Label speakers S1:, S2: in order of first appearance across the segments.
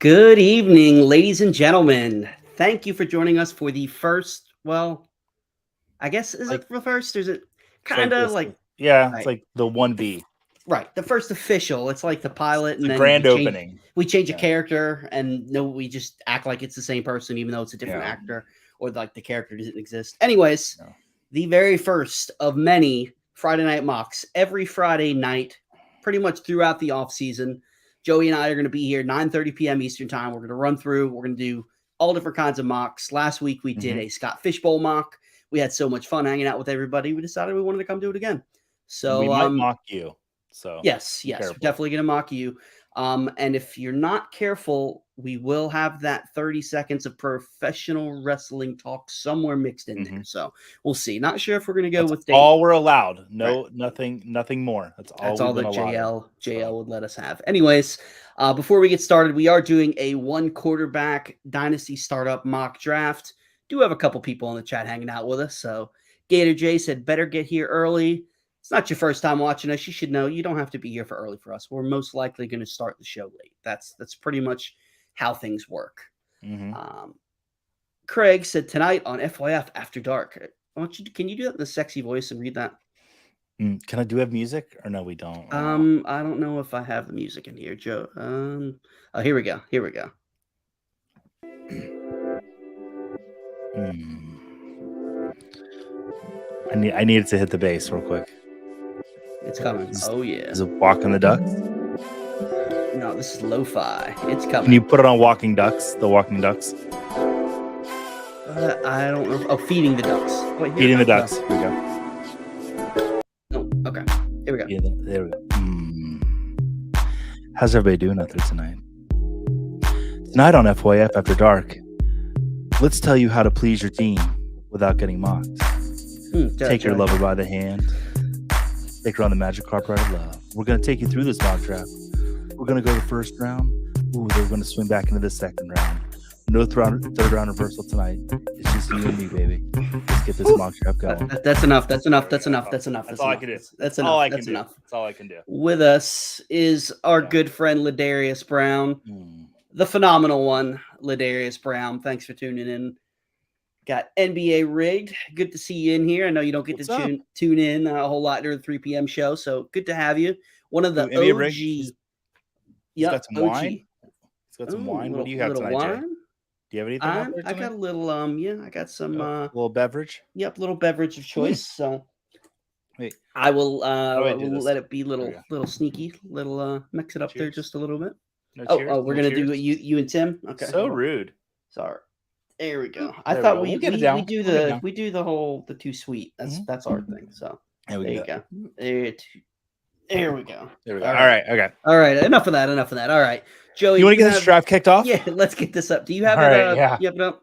S1: Good evening, ladies and gentlemen. Thank you for joining us for the first, I guess, is
S2: Like
S1: it the first? Or is it
S2: it's
S1: kind
S2: like
S1: of
S2: this.
S1: like,
S2: Yeah, it's
S1: right,
S2: like the 1B.
S1: right, the first official. It's like the pilot,
S2: It's
S1: and
S2: a
S1: then we
S2: grand
S1: change
S2: opening.
S1: we change a
S2: Yeah.
S1: character, and no, we just act like it's the same person, even though it's a different
S2: Yeah.
S1: actor, or like the character doesn't exist. Anyways,
S2: Yeah.
S1: the very first of many Friday night mocks every Friday night, pretty much throughout the off season. Joey and I are going to be here 9:30 p.m. Eastern time. We're going to run through. We're going to do all different kinds of mocks. Last week we did
S2: Mhm.
S1: a Scott Fishbowl mock. We had so much fun hanging out with everybody. We decided we wanted to come do it again.
S2: And we
S1: So
S2: might mock you. So
S1: yes,
S2: be
S1: we're
S2: careful.
S1: definitely going to mock you. And if you're not careful, we will have that 30 seconds of professional wrestling talk somewhere mixed in there.
S2: Mhm.
S1: So we'll see. Not sure if we're going to go
S2: That's
S1: with date.
S2: all we're allowed.
S1: Right.
S2: No, nothing more. That's all
S1: That's
S2: we've
S1: all
S2: been
S1: that
S2: allotted.
S1: JL would let us have. Anyways, before we get started, we are doing a one quarterback dynasty startup mock draft. Do have a couple people in the chat hanging out with us. So Gator J said, better get here early. It's not your first time watching us. You should know you don't have to be here for early for us. We're most likely going to start the show late. That's pretty much how things work.
S2: Mhm.
S1: Craig said tonight on FYF After Dark. Can you do that in the sexy voice and read that?
S2: Can I have music or no? We don't.
S1: I don't know if I have the music in here, Joe. Oh, here we go. Here we go.
S2: I needed to hit the bass real quick.
S1: It's coming. Oh yeah.
S2: Is it Walking the Ducks?
S1: No, this is lo-fi. It's coming.
S2: Can you put it on Walking Ducks? The Walking Ducks.
S1: I don't know. Oh, Feeding the Ducks. Wait, here
S2: Feeding the
S1: it comes.
S2: Ducks. Here we go.
S1: No, okay. Here we go.
S2: Yeah, there we go. How's everybody doing out there tonight? Tonight on FYF After Dark, let's tell you how to please your team without getting mocked. Take your lover by the hand. Take her on the magic carpet of love. We're going to take you through this mock draft. We're going to go to the first round. Ooh, they're going to swing back into the second round. No third round reversal tonight. It's just you and me, baby. Let's get this mock draft going.
S1: That's enough. That's enough. That's enough.
S2: That's all I can do.
S1: That's enough.
S2: All I
S1: That's
S2: can do.
S1: enough.
S2: That's all I can do.
S1: With us is our good friend Ladarius Brown, the phenomenal one, Ladarius Brown. Thanks for tuning in. Got NBA rigged. Good to see you in here. I know you don't get to tune in a whole lot during the 3 p.m. show, so good to have you. One of the OG.
S2: He's got some wine. He's got some wine. What do you have tonight, Jay? Do you have anything out there tonight?
S1: I got a little, I got some
S2: little beverage.
S1: Yep, little beverage of choice. So wait, I will let it be little sneaky, mix it up there just a little bit. No, we're gonna do you and Tim. Okay.
S2: So rude.
S1: Sorry. There we go. I thought we do the too sweet. That's our thing. So there you go. There we go.
S2: There we go. All right. Okay.
S1: All right. Enough of that. All right. Joey,
S2: you want to get this draft kicked off?
S1: Yeah, let's get this up. Do you have it?
S2: Yeah.
S1: You have it up?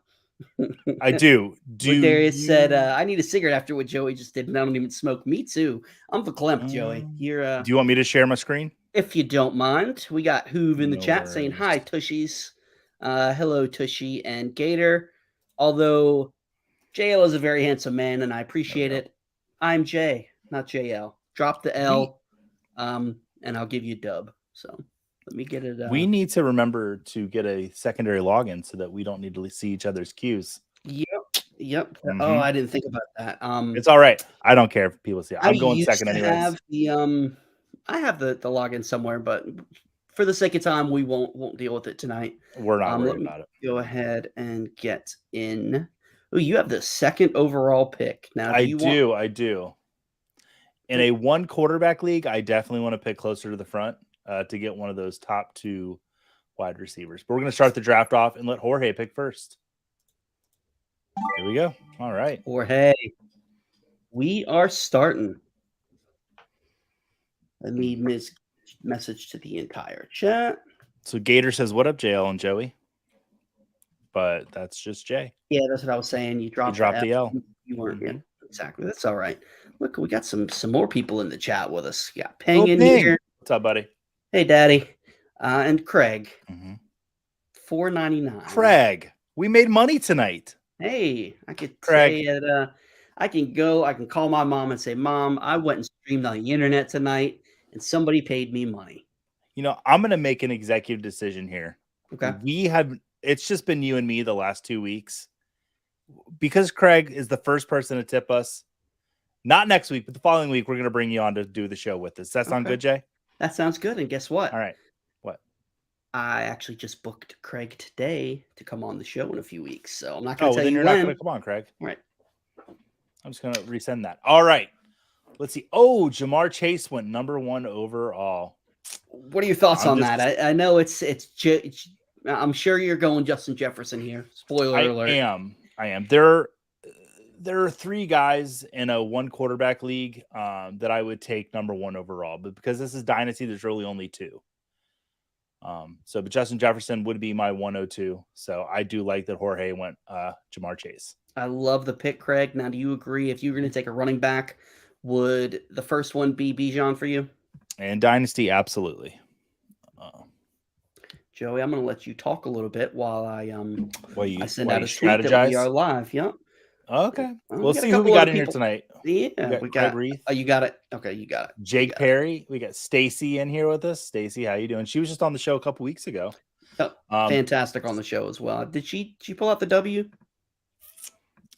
S2: I do.
S1: Darius said, I need a cigarette after what Joey just did, and I don't even smoke. Me too. I'm verklempt, Joey. You're,
S2: do you want me to share my screen?
S1: If you don't mind. We got Hoove in the chat saying, hi, Tushies. Hello, Tushy and Gator. Although JL is a very handsome man, and I appreciate it. I'm Jay, not JL. Drop the L, and I'll give you a dub. So let me get it.
S2: We need to remember to get a secondary login so that we don't need to see each other's cues.
S1: Yep. Oh, I didn't think about that.
S2: It's all right. I don't care if people see it. I'm going second anyways.
S1: I have the login somewhere, but for the sake of time, we won't deal with it tonight.
S2: We're not worried about it.
S1: Go ahead and get in. Oh, you have the second overall pick now.
S2: I do. In a one quarterback league, I definitely want to pick closer to the front to get one of those top two wide receivers. But we're going to start the draft off and let Jorge pick first. Here we go. All right.
S1: Jorge, we are starting. Let me message to the entire chat.
S2: So Gator says, what up, JL and Joey? But that's just Jay.
S1: Yeah, that's what I was saying. You dropped
S2: the L.
S1: You weren't. Yeah, exactly. That's all right. Look, we got some more people in the chat with us. We got Ping in here.
S2: What's up, buddy?
S1: Hey, Daddy. And Craig. $4.99.
S2: Craig, we made money tonight.
S1: Hey, I could say it. I can call my mom and say, Mom, I went and streamed on the internet tonight, and somebody paid me money.
S2: You know, I'm going to make an executive decision here
S1: Okay.
S2: It's just been you and me the last 2 weeks. Because Craig is the first person to tip us. Not next week, but the following week, we're going to bring you on to do the show with us. Does that sound good, Jay?
S1: That sounds good. And guess what?
S2: All right. What?
S1: I actually just booked Craig today to come on the show in a few weeks. So I'm not going to tell
S2: then
S1: you
S2: you're
S1: when.
S2: not going to come on, Craig.
S1: All right.
S2: I'm just going to resend that. All right. Let's see. Oh, Jamar Chase went number 1 overall.
S1: What are your thoughts on that? I know I'm sure you're going Justin Jefferson here. Spoiler alert.
S2: I am. There are 3 guys in a 1 quarterback league that I would take number 1 overall, but because this is Dynasty, there's really only 2. But Justin Jefferson would be my 102. So I do like that Jorge went Jamar Chase.
S1: I love the pick, Craig. Now, do you agree if you were going to take a running back, would the first one be Bijan for you?
S2: And Dynasty, absolutely.
S1: Joey, I'm going to let you talk a little bit while I send out a
S2: strategize?
S1: tweet that we are live. Yep.
S2: Okay. We'll see who we got in here tonight.
S1: Yeah, we got Reith. Oh, you got it. Okay, you got it.
S2: Jake Perry. We got Stacy in here with us. Stacy, how you doing? She was just on the show a couple weeks ago.
S1: Oh, fantastic on the show as well. Did she pull out the W?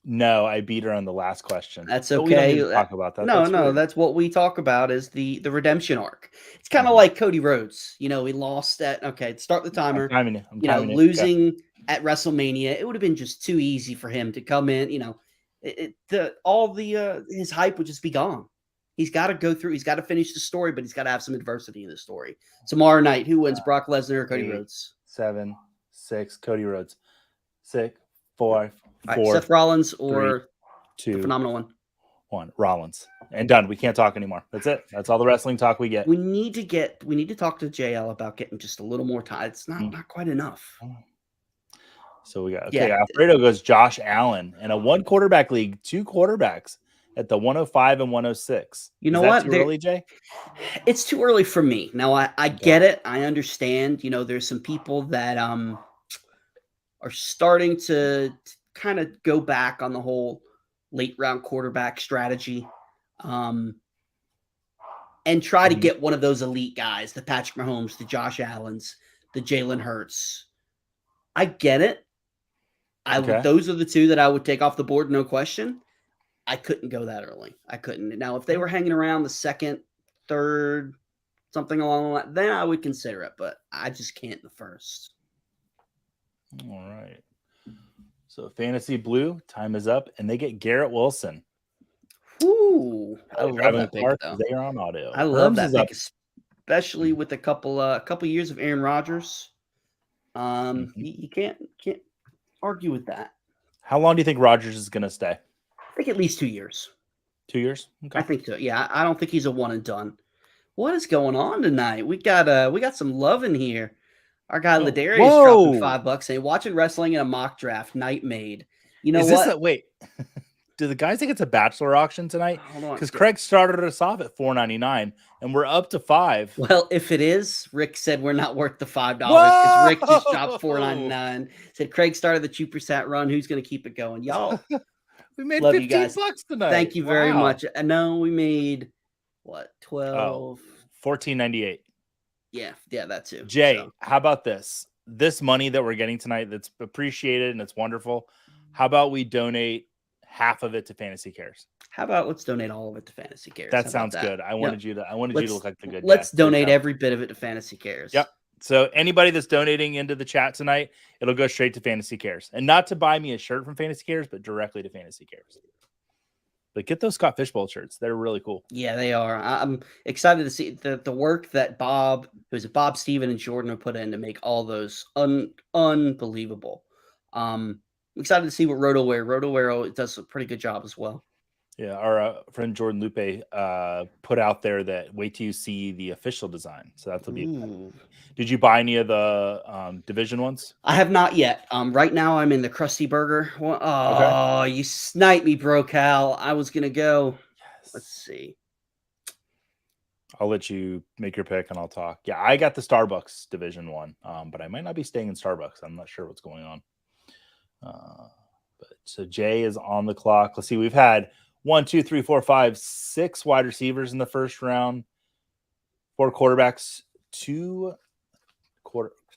S2: No, I beat her on the last question.
S1: That's okay. We don't
S2: need to talk about that.
S1: No, that's what we talk about is the redemption arc. It's kind of like Cody Rhodes. He lost start the timer.
S2: I'm
S1: losing at WrestleMania. It would have been just too easy for him to come in. His hype would just be gone. He's got to go through. He's got to finish the story, but he's got to have some adversity in the story. Tomorrow night, who wins, Brock Lesnar or Cody Rhodes?
S2: 7, 6, Cody Rhodes. 6, 4, 4.
S1: Right, Seth Rollins or
S2: 3, 2,
S1: the phenomenal one.
S2: 1. Rollins. And done. We can't talk anymore. That's it. That's all the wrestling talk we get.
S1: We need to talk to JL about getting just a little more time. It's not quite enough.
S2: So we got Alfredo goes Josh Allen in a 1 quarterback league, 2 quarterbacks at the 105 and 106.
S1: You know what?
S2: Too early, Jay?
S1: It's too early for me. Now I get it. I understand. There's some people that are starting to kind of go back on the whole late round quarterback strategy, and try to get one of those elite guys, the Patrick Mahomes, the Josh Allens, the Jalen Hurts. I get it. Those are the 2 that I would take off the board, no question. I couldn't go that early. I couldn't. Now, if they were hanging around the 2nd, 3rd, something along the line, then I would consider it, but I just can't in the 1st.
S2: All right. So Fantasy Blue, time is up, and they get Garrett Wilson.
S1: Ooh, I love that pick, though.
S2: They are on auto.
S1: I love that pick, especially with a couple years of Aaron Rodgers. You can't argue with that.
S2: How long do you think Rodgers is going to stay?
S1: I think at least 2 years.
S2: 2 years? Okay.
S1: I think so. Yeah, I don't think he's a one and done. What is going on tonight? We got some love in here. Our guy Ladarius dropping $5 saying watching wrestling in a mock draft, night made. You know what?
S2: Wait. Do the guys think it's a bachelor auction tonight?
S1: Hold on.
S2: Because Craig started us off at $4.99 and we're up to $5.
S1: Well, if it is, Rick said we're not worth the $5 because Rick just dropped $4.99. Said Craig started the 2% run. Who's going to keep it going? Y'all.
S2: We made
S1: love
S2: $15 tonight.
S1: Thank you very much. I know we made what, 12?
S2: $14.98.
S1: Yeah, that too.
S2: Jay, how about this? This money that we're getting tonight that's appreciated and it's wonderful. How about we donate half of it to Fantasy Cares?
S1: How about let's donate all of it to Fantasy Cares?
S2: That sounds good. I wanted you to look like the good guy.
S1: Let's donate every bit of it to Fantasy Cares.
S2: Yep. So anybody that's donating into the chat tonight, it'll go straight to Fantasy Cares. And not to buy me a shirt from Fantasy Cares, but directly to Fantasy Cares. But get those Scott Fishbowl shirts. They're really cool.
S1: Yeah, they are. I'm excited to see the work that Bob, Steven, and Jordan have put in to make all those unbelievable. I'm excited to see what RotoWare does a pretty good job as well.
S2: Yeah, our friend Jordan Lupe put out there that wait till you see the official design. So that'll be. Did you buy any of the division ones?
S1: I have not yet. Right now I'm in the Krusty Burger. Okay. You sniped me, bro, Cal. I was gonna go. Yes. Let's see.
S2: I'll let you make your pick and I'll talk. Yeah, I got the Starbucks division one, but I might not be staying in Starbucks. I'm not sure what's going on. So Jay is on the clock. Let's see. We've had 1, 2, 3, 4, 5, 6 wide receivers in the first round, 4 quarterbacks,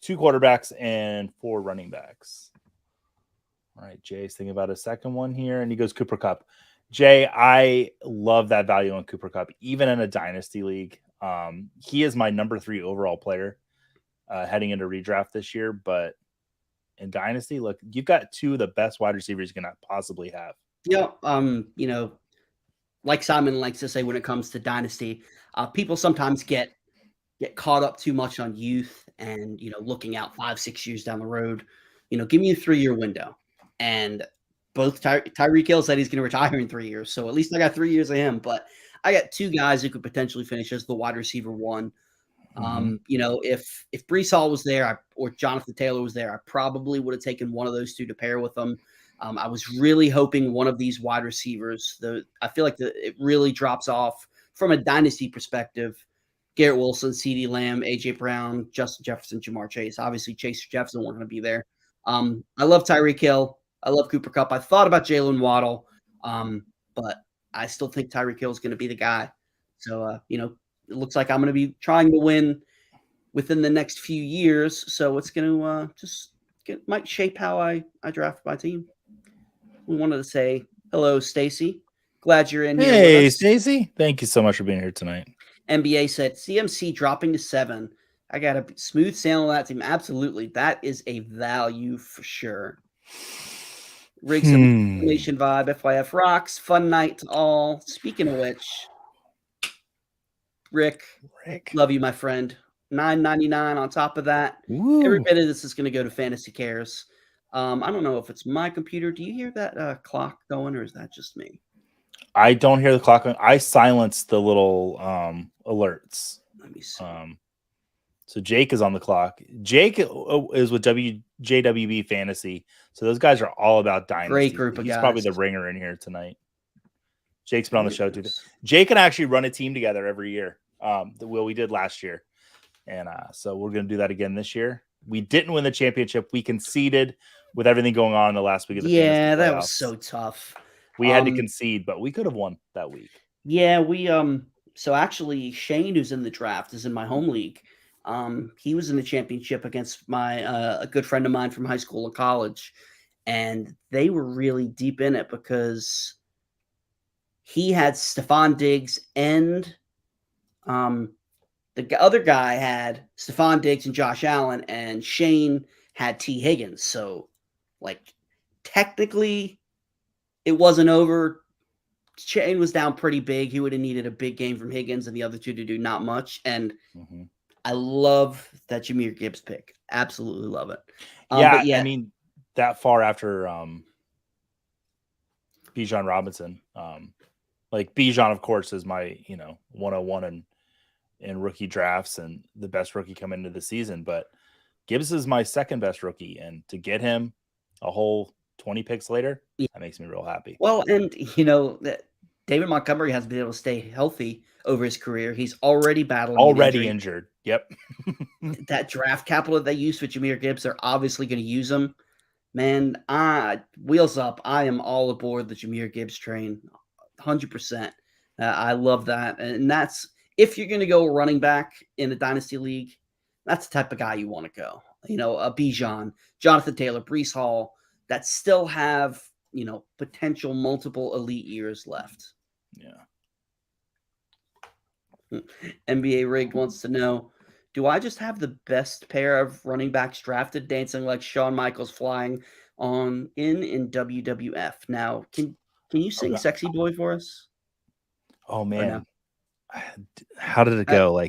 S2: 2 quarterbacks and 4 running backs. All right, Jay's thinking about a second one here, and he goes Cooper Kupp. Jay, I love that value on Cooper Kupp, even in a dynasty league. He is my number 3 overall player heading into redraft this year, but in dynasty, look, you've got 2 of the best wide receivers you can possibly have.
S1: Yeah, like Simon likes to say when it comes to dynasty, people sometimes get caught up too much on youth and, looking out 5-6 years down the road. Give me a 3-year window. And both Tyreek Hill said he's going to retire in 3 years. So at least I got 3 years of him. But I got 2 guys who could potentially finish as the wide receiver 1. If Breece Hall was there or Jonathan Taylor was there, I probably would have taken one of those 2 to pair with them. I was really hoping one of these wide receivers, I feel like it really drops off from a dynasty perspective. Garrett Wilson, CeeDee Lamb, A.J. Brown, Justin Jefferson, Jamar Chase. Obviously, Chase or Jefferson weren't going to be there. I love Tyreek Hill. I love Cooper Kupp. I thought about Jalen Waddle, but I still think Tyreek Hill is going to be the guy. So, it looks like I'm going to be trying to win within the next few years. So it's going to might shape how I draft my team. We wanted to say hello, Stacy. Glad you're in here.
S2: Hey, Stacy. Thank you so much for being here tonight.
S1: NBA said CMC dropping to 7. I got a smooth sailing on that team. Absolutely. That is a value for sure. Riggs Nation vibe, FYF rocks. Fun night to all. Speaking of which, Rick, love you, my friend. $9.99 on top of that.
S2: Woo.
S1: Every bit of this is going to go to Fantasy Cares. I don't know if it's my computer. Do you hear that clock going, or is that just me?
S2: I don't hear the clock going. I silenced the little alerts.
S1: Let me see.
S2: So Jake is on the clock. Jake is with JWB Fantasy. So those guys are all about dynasty.
S1: Great group of guys.
S2: He's probably the ringer in here tonight. Jake's been on the show too. Jake and I actually run a team together every year. We did last year. And so we're going to do that again this year. We didn't win the championship. We conceded with everything going on in the last week of the
S1: Fantasy playoffs. That was so tough.
S2: We had to concede, but we could have won that week.
S1: Yeah, we so actually Shane, who's in the draft, is in my home league. He was in the championship against a good friend of mine from high school and college, and they were really deep in it because he had Stephon Diggs and the other guy had Stephon Diggs and Josh Allen, and Shane had T. Higgins. So, technically, it wasn't over. Shane was down pretty big. He would have needed a big game from Higgins and the other 2 to do not much. And I love that Jahmyr Gibbs pick. Absolutely love it.
S2: I mean, that far after Bijan Robinson. Bijan, of course, is my 101 in rookie drafts and the best rookie coming into the season. But Gibbs is my second best rookie. And to get him a whole 20 picks later, that makes me real happy.
S1: Well, and that David Montgomery hasn't been able to stay healthy over his career. He's already battling
S2: injured. Yep.
S1: That draft capital that they used for Jahmyr Gibbs, they're obviously going to use him. Man, wheels up. I am all aboard the Jahmyr Gibbs train, 100%. I love that. And that's, if you're going to go running back in a dynasty league, that's the type of guy you want to go. A Bijan, Jonathan Taylor, Breece Hall, that still have, potential multiple elite years left.
S2: Yeah.
S1: NBA Rigged wants to know, do I just have the best pair of running backs drafted dancing like Shawn Michaels flying in WWF? Now, can you sing Sexy Boy for us?
S2: Oh, man. No? How did it go?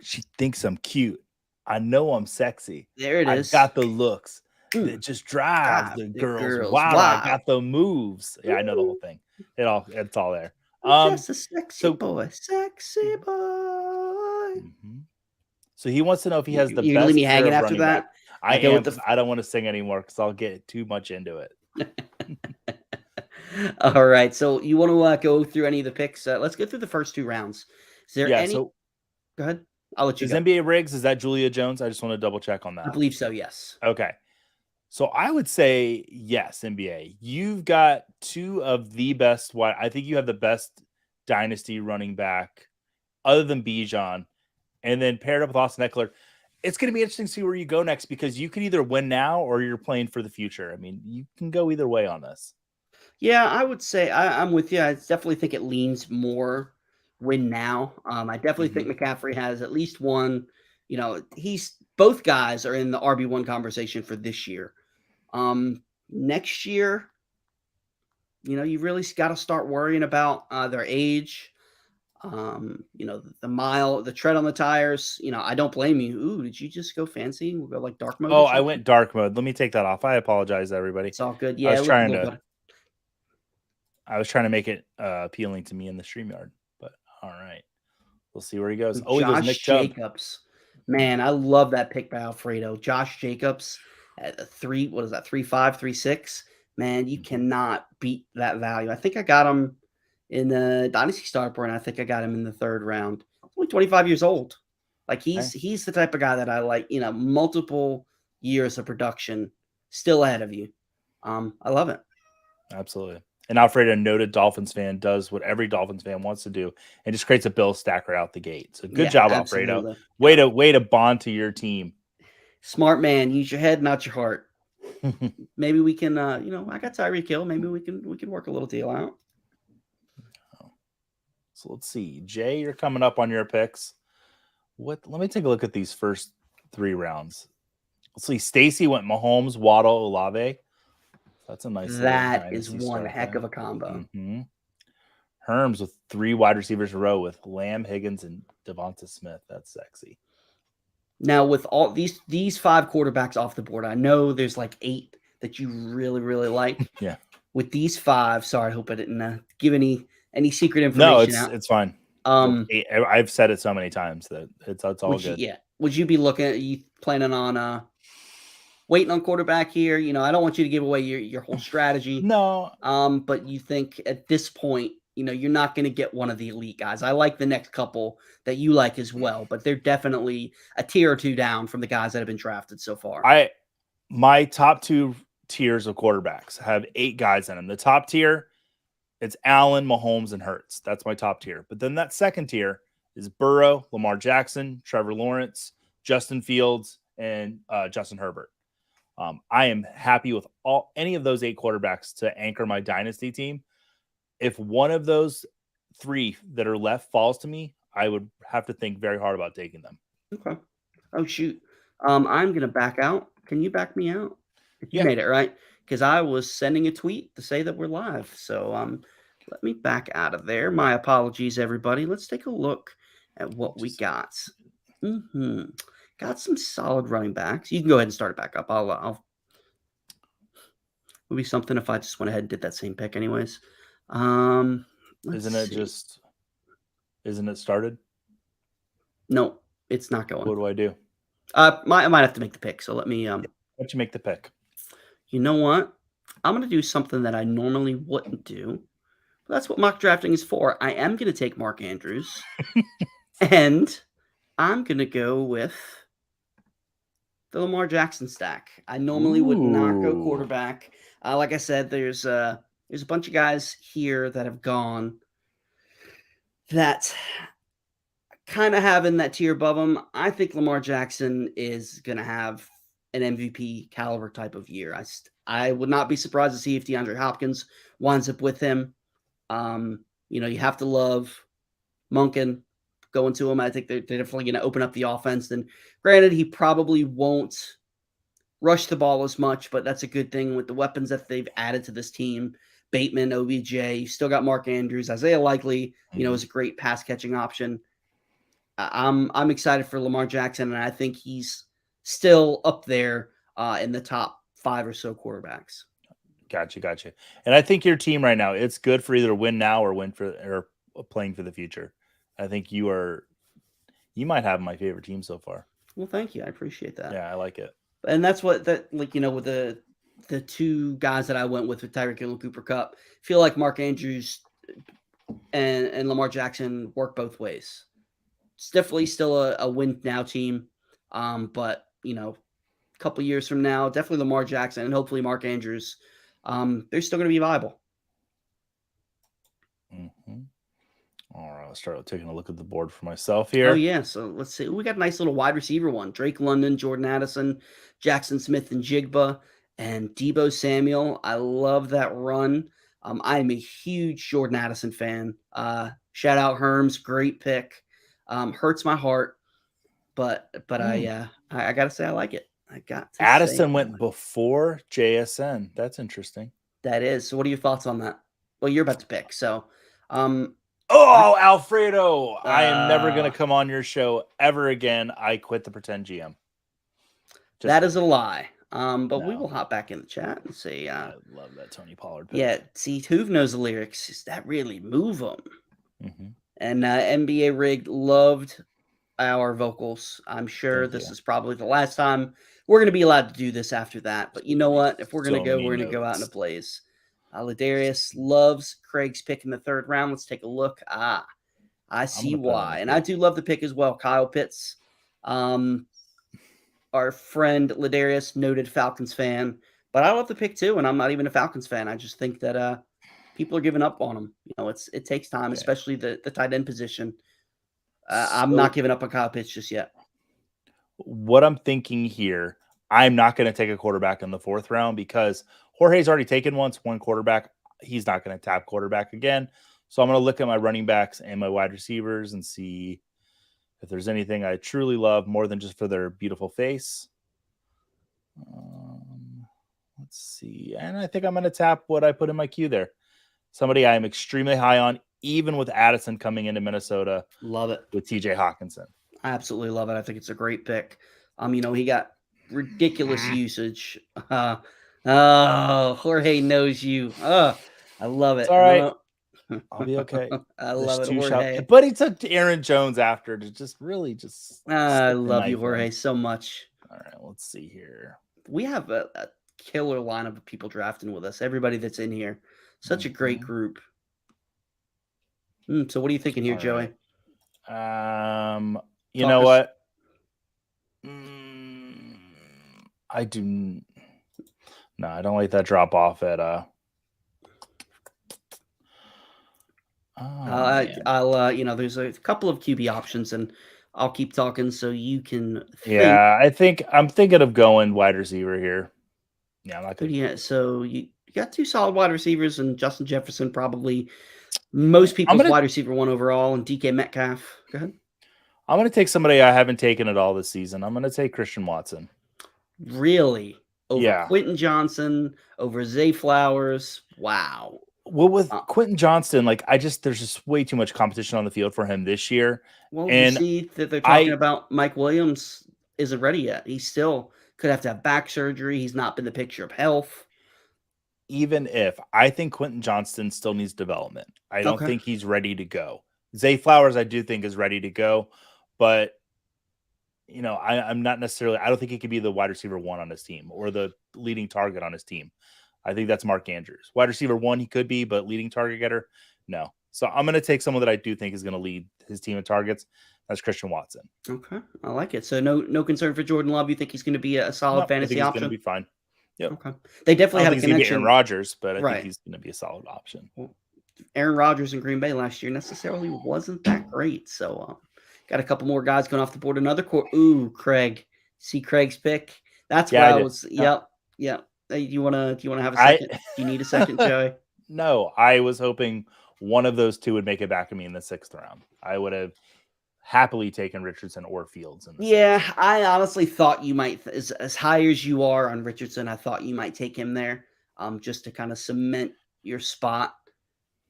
S2: She thinks I'm cute. I know I'm sexy.
S1: There it is.
S2: I got the looks. It just drives the girls. Wow, I got the moves. Yeah, I know the whole thing. It's all there.
S1: Just a sexy boy.
S2: So he wants to know if he has the best.
S1: You leave me hanging after that?
S2: I don't want to sing anymore because I'll get too much into it.
S1: All right. So you want to go through any of the picks? Let's go through the first 2 rounds. Is there any? Go ahead. I'll let you go.
S2: NBA Riggs, is that Julia Jones? I just want to double check on that.
S1: I believe so, yes.
S2: Okay. So I would say yes, NBA. You've got 2 of the best. I think you have the best dynasty running back other than Bijan, and then paired up with Austin Eckler. it's going to be interesting to see where you go next, because you can either win now or you're playing for the future. I mean, you can go either way on this.
S1: Yeah, I would say I'm with you. I definitely think it leans more win now. I definitely think McCaffrey has at least one. Both guys are in the RB1 conversation for this year. Next year, you really got to start worrying about their age. The tread on the tires. I don't blame you. Ooh, did you just go fancy? We'll go like dark mode.
S2: Oh, I went dark mode. Let me take that off. I apologize, everybody.
S1: It's all good.
S2: I
S1: Yeah,
S2: was trying to make it appealing to me in the StreamYard, but all right. We'll see where he goes. Oh, he goes Nick
S1: Jacobs. Man, I love that pick by Alfredo. Josh Jacobs at 3.5, 3.6. Man, you cannot beat that value. I think I got him in the Dynasty Startup, and I think I got him in the 3rd round. He's only 25 years old. Like he's the type of guy that I like, multiple years of production still ahead of you. I love it.
S2: Absolutely. And Alfredo, a noted Dolphins fan, does what every Dolphins fan wants to do and just creates a bill stacker out the gate. So good job, absolutely. Alfredo. Way to bond to your team.
S1: Smart man. Use your head, not your heart. Maybe we can, I got Tyreek Hill. Maybe we can work a little deal out.
S2: So let's see. Jay, you're coming up on your picks. Let me take a look at these first 3 rounds. Let's see. Stacy went Mahomes, Waddle, Olave. That's a nice.
S1: That is one heck of a combo.
S2: Herms with 3 wide receivers in a row with Lamb, Higgins, and Devonta Smith. That's sexy.
S1: Now, with all these 5 quarterbacks off the board, I know there's like 8 that you really, really like.
S2: Yeah.
S1: With these 5, sorry, I hope I didn't give any secret information out.
S2: No, it's fine. I've said it so many times that it's all good.
S1: Would you be planning on waiting on quarterback here? I don't want you to give away your whole strategy.
S2: No.
S1: But you think at this point, you're not going to get one of the elite guys. I like the next couple that you like as well, but they're definitely a tier or 2 down from the guys that have been drafted so far.
S2: My top 2 tiers of quarterbacks have 8 guys in them. The top tier, it's Allen, Mahomes, and Hurts. That's my top tier. But then that second tier is Burrow, Lamar Jackson, Trevor Lawrence, Justin Fields, and Justin Herbert. I am happy with any of those 8 quarterbacks to anchor my dynasty team. If one of those 3 that are left falls to me, I would have to think very hard about taking them.
S1: Okay. Oh, shoot. I'm going to back out. Can you back me out? You made it, right? Because I was sending a tweet to say that we're live. So let me back out of there. My apologies, everybody. Let's take a look at what we got. Got some solid running backs. You can go ahead and start it back up. I'll would be something if I just went ahead and did that same pick anyways.
S2: Isn't it started?
S1: No, it's not going.
S2: What do I do?
S1: I might have to make the pick. So let me
S2: why don't you make the pick?
S1: You know what? I'm going to do something that I normally wouldn't do. But that's what mock drafting is for. I am going to take Mark Andrews. And I'm going to go with the Lamar Jackson stack. I normally would not go quarterback. Like I said, there's a bunch of guys here that have gone that kind of having that tier above them. I think Lamar Jackson is going to have an MVP caliber type of year. I would not be surprised to see if DeAndre Hopkins winds up with him. You have to love Monken going to him. I think they're definitely going to open up the offense. And granted, he probably won't rush the ball as much, but that's a good thing with the weapons that they've added to this team. Bateman, OBJ, you still got Mark Andrews. Isaiah Likely, is a great pass catching option. I'm excited for Lamar Jackson, and I think he's still up there in the top 5 or so quarterbacks.
S2: Gotcha. And I think your team right now, it's good for either win now or playing for the future. I think you might have my favorite team so far.
S1: Well, thank you. I appreciate that.
S2: Yeah, I like it.
S1: And that's what with the 2 guys that I went with Tyreek Hill and Cooper Kupp, feel like Mark Andrews and Lamar Jackson work both ways. It's definitely still a win now team. But a couple years from now, definitely Lamar Jackson and hopefully Mark Andrews, they're still going to be viable.
S2: All right, let's start taking a look at the board for myself
S1: Oh,
S2: here.
S1: yeah. So let's see. We got a nice little wide receiver one. Drake London, Jordan Addison, Jackson Smith and Jigba, and Debo Samuel. I love that run. I'm a huge Jordan Addison fan. Shout out Herms, great pick. Hurts my heart, but I gotta say I like it. I got to
S2: Addison
S1: say
S2: went before JSN. That's interesting.
S1: that is. So what are your thoughts on that? Well, you're about to pick. So
S2: oh, Alfredo, I am never going to come on your show ever again. I quit the pretend GM.
S1: That is a lie. But we will hop back in the chat and see.
S2: I love that Tony Pollard pick.
S1: Yeah, see, Hoove knows the lyrics. Does that really move them?
S2: Mm-hmm.
S1: And NBA Rigged loved our vocals. I'm sure this is probably the last time we're going to be allowed to do this after that. But you know what? If we're going to go, we're going to go out in a blaze. Ladarius loves Craig's pick in the third round. Let's take a look. I see why. And I do love the pick as well. Kyle Pitts. Our friend Ladarius, noted Falcons fan. But I love the pick too, and I'm not even a Falcons fan. I just think that people are giving up on him. You know, it takes time, especially the tight end position. I'm not giving up on Kyle Pitts just yet.
S2: What I'm thinking here, I'm not going to take a quarterback in the fourth round because Jorge's already taken one quarterback. He's not going to tap quarterback again. So I'm going to look at my running backs and my wide receivers and see if there's anything I truly love more than just for their beautiful face. Let's see. And I think I'm going to tap what I put in my queue there. Somebody I am extremely high on, even with Addison coming into Minnesota.
S1: Love it.
S2: With TJ Hawkinson.
S1: I absolutely love it. I think it's a great pick. He got ridiculous usage. Jorge knows you. I love it.
S2: It's all right. I'll be okay.
S1: I love it, Jorge.
S2: But he took Aaron Jones after to just really just.
S1: I love you, Jorge, so much.
S2: All right, let's see here.
S1: We have a killer lineup of people drafting with us. Everybody that's in here. Such a great group. So what are you thinking here, Joey?
S2: You know what? I do. No, I don't like that drop off at.
S1: I'll there's a couple of QB options, and I'll keep talking so you can.
S2: Yeah, I'm thinking of going wide receiver here. Yeah, I'm not good.
S1: Yeah, so you got two solid wide receivers, and Justin Jefferson probably most people's wide receiver one overall, and DK Metcalf. Go ahead.
S2: I'm going to take somebody I haven't taken at all this season. I'm going to take Christian Watson.
S1: Really? Over Quentin Johnson, over Zay Flowers. Wow.
S2: Well, with Quentin Johnston, there's just way too much competition on the field for him this year.
S1: Well, you see that they're talking about Mike Williams isn't ready yet. He still could have to have back surgery. He's not been the picture of health.
S2: Even if I think Quentin Johnston still needs development, I don't think he's ready to go. Zay Flowers, I do think is ready to go, but I'm not necessarily. I don't think he could be the wide receiver one on his team or the leading target on his team. I think that's Mark Andrews. Wide receiver one, he could be, but leading target getter, no. So I'm going to take someone that I do think is going to lead his team in targets. That's Christian Watson.
S1: Okay, I like it. So no concern for Jordan Love. You think he's going to be a solid fantasy option?
S2: He's going to be fine. Yep.
S1: Okay. They definitely have a connection.
S2: Aaron Rodgers, but I think he's going to be a solid option.
S1: Well, Aaron Rodgers in Green Bay last year necessarily wasn't that great. So got a couple more guys going off the board. Another Craig. See Craig's pick? That's where I was. Yep. Do you want to have a second? Do you need a second, Joey?
S2: No, I was hoping one of those two would make it back to me in the sixth round. I would have happily taken Richardson or Fields.
S1: I honestly thought you might, as high as you are on Richardson, I thought you might take him there just to kind of cement your spot.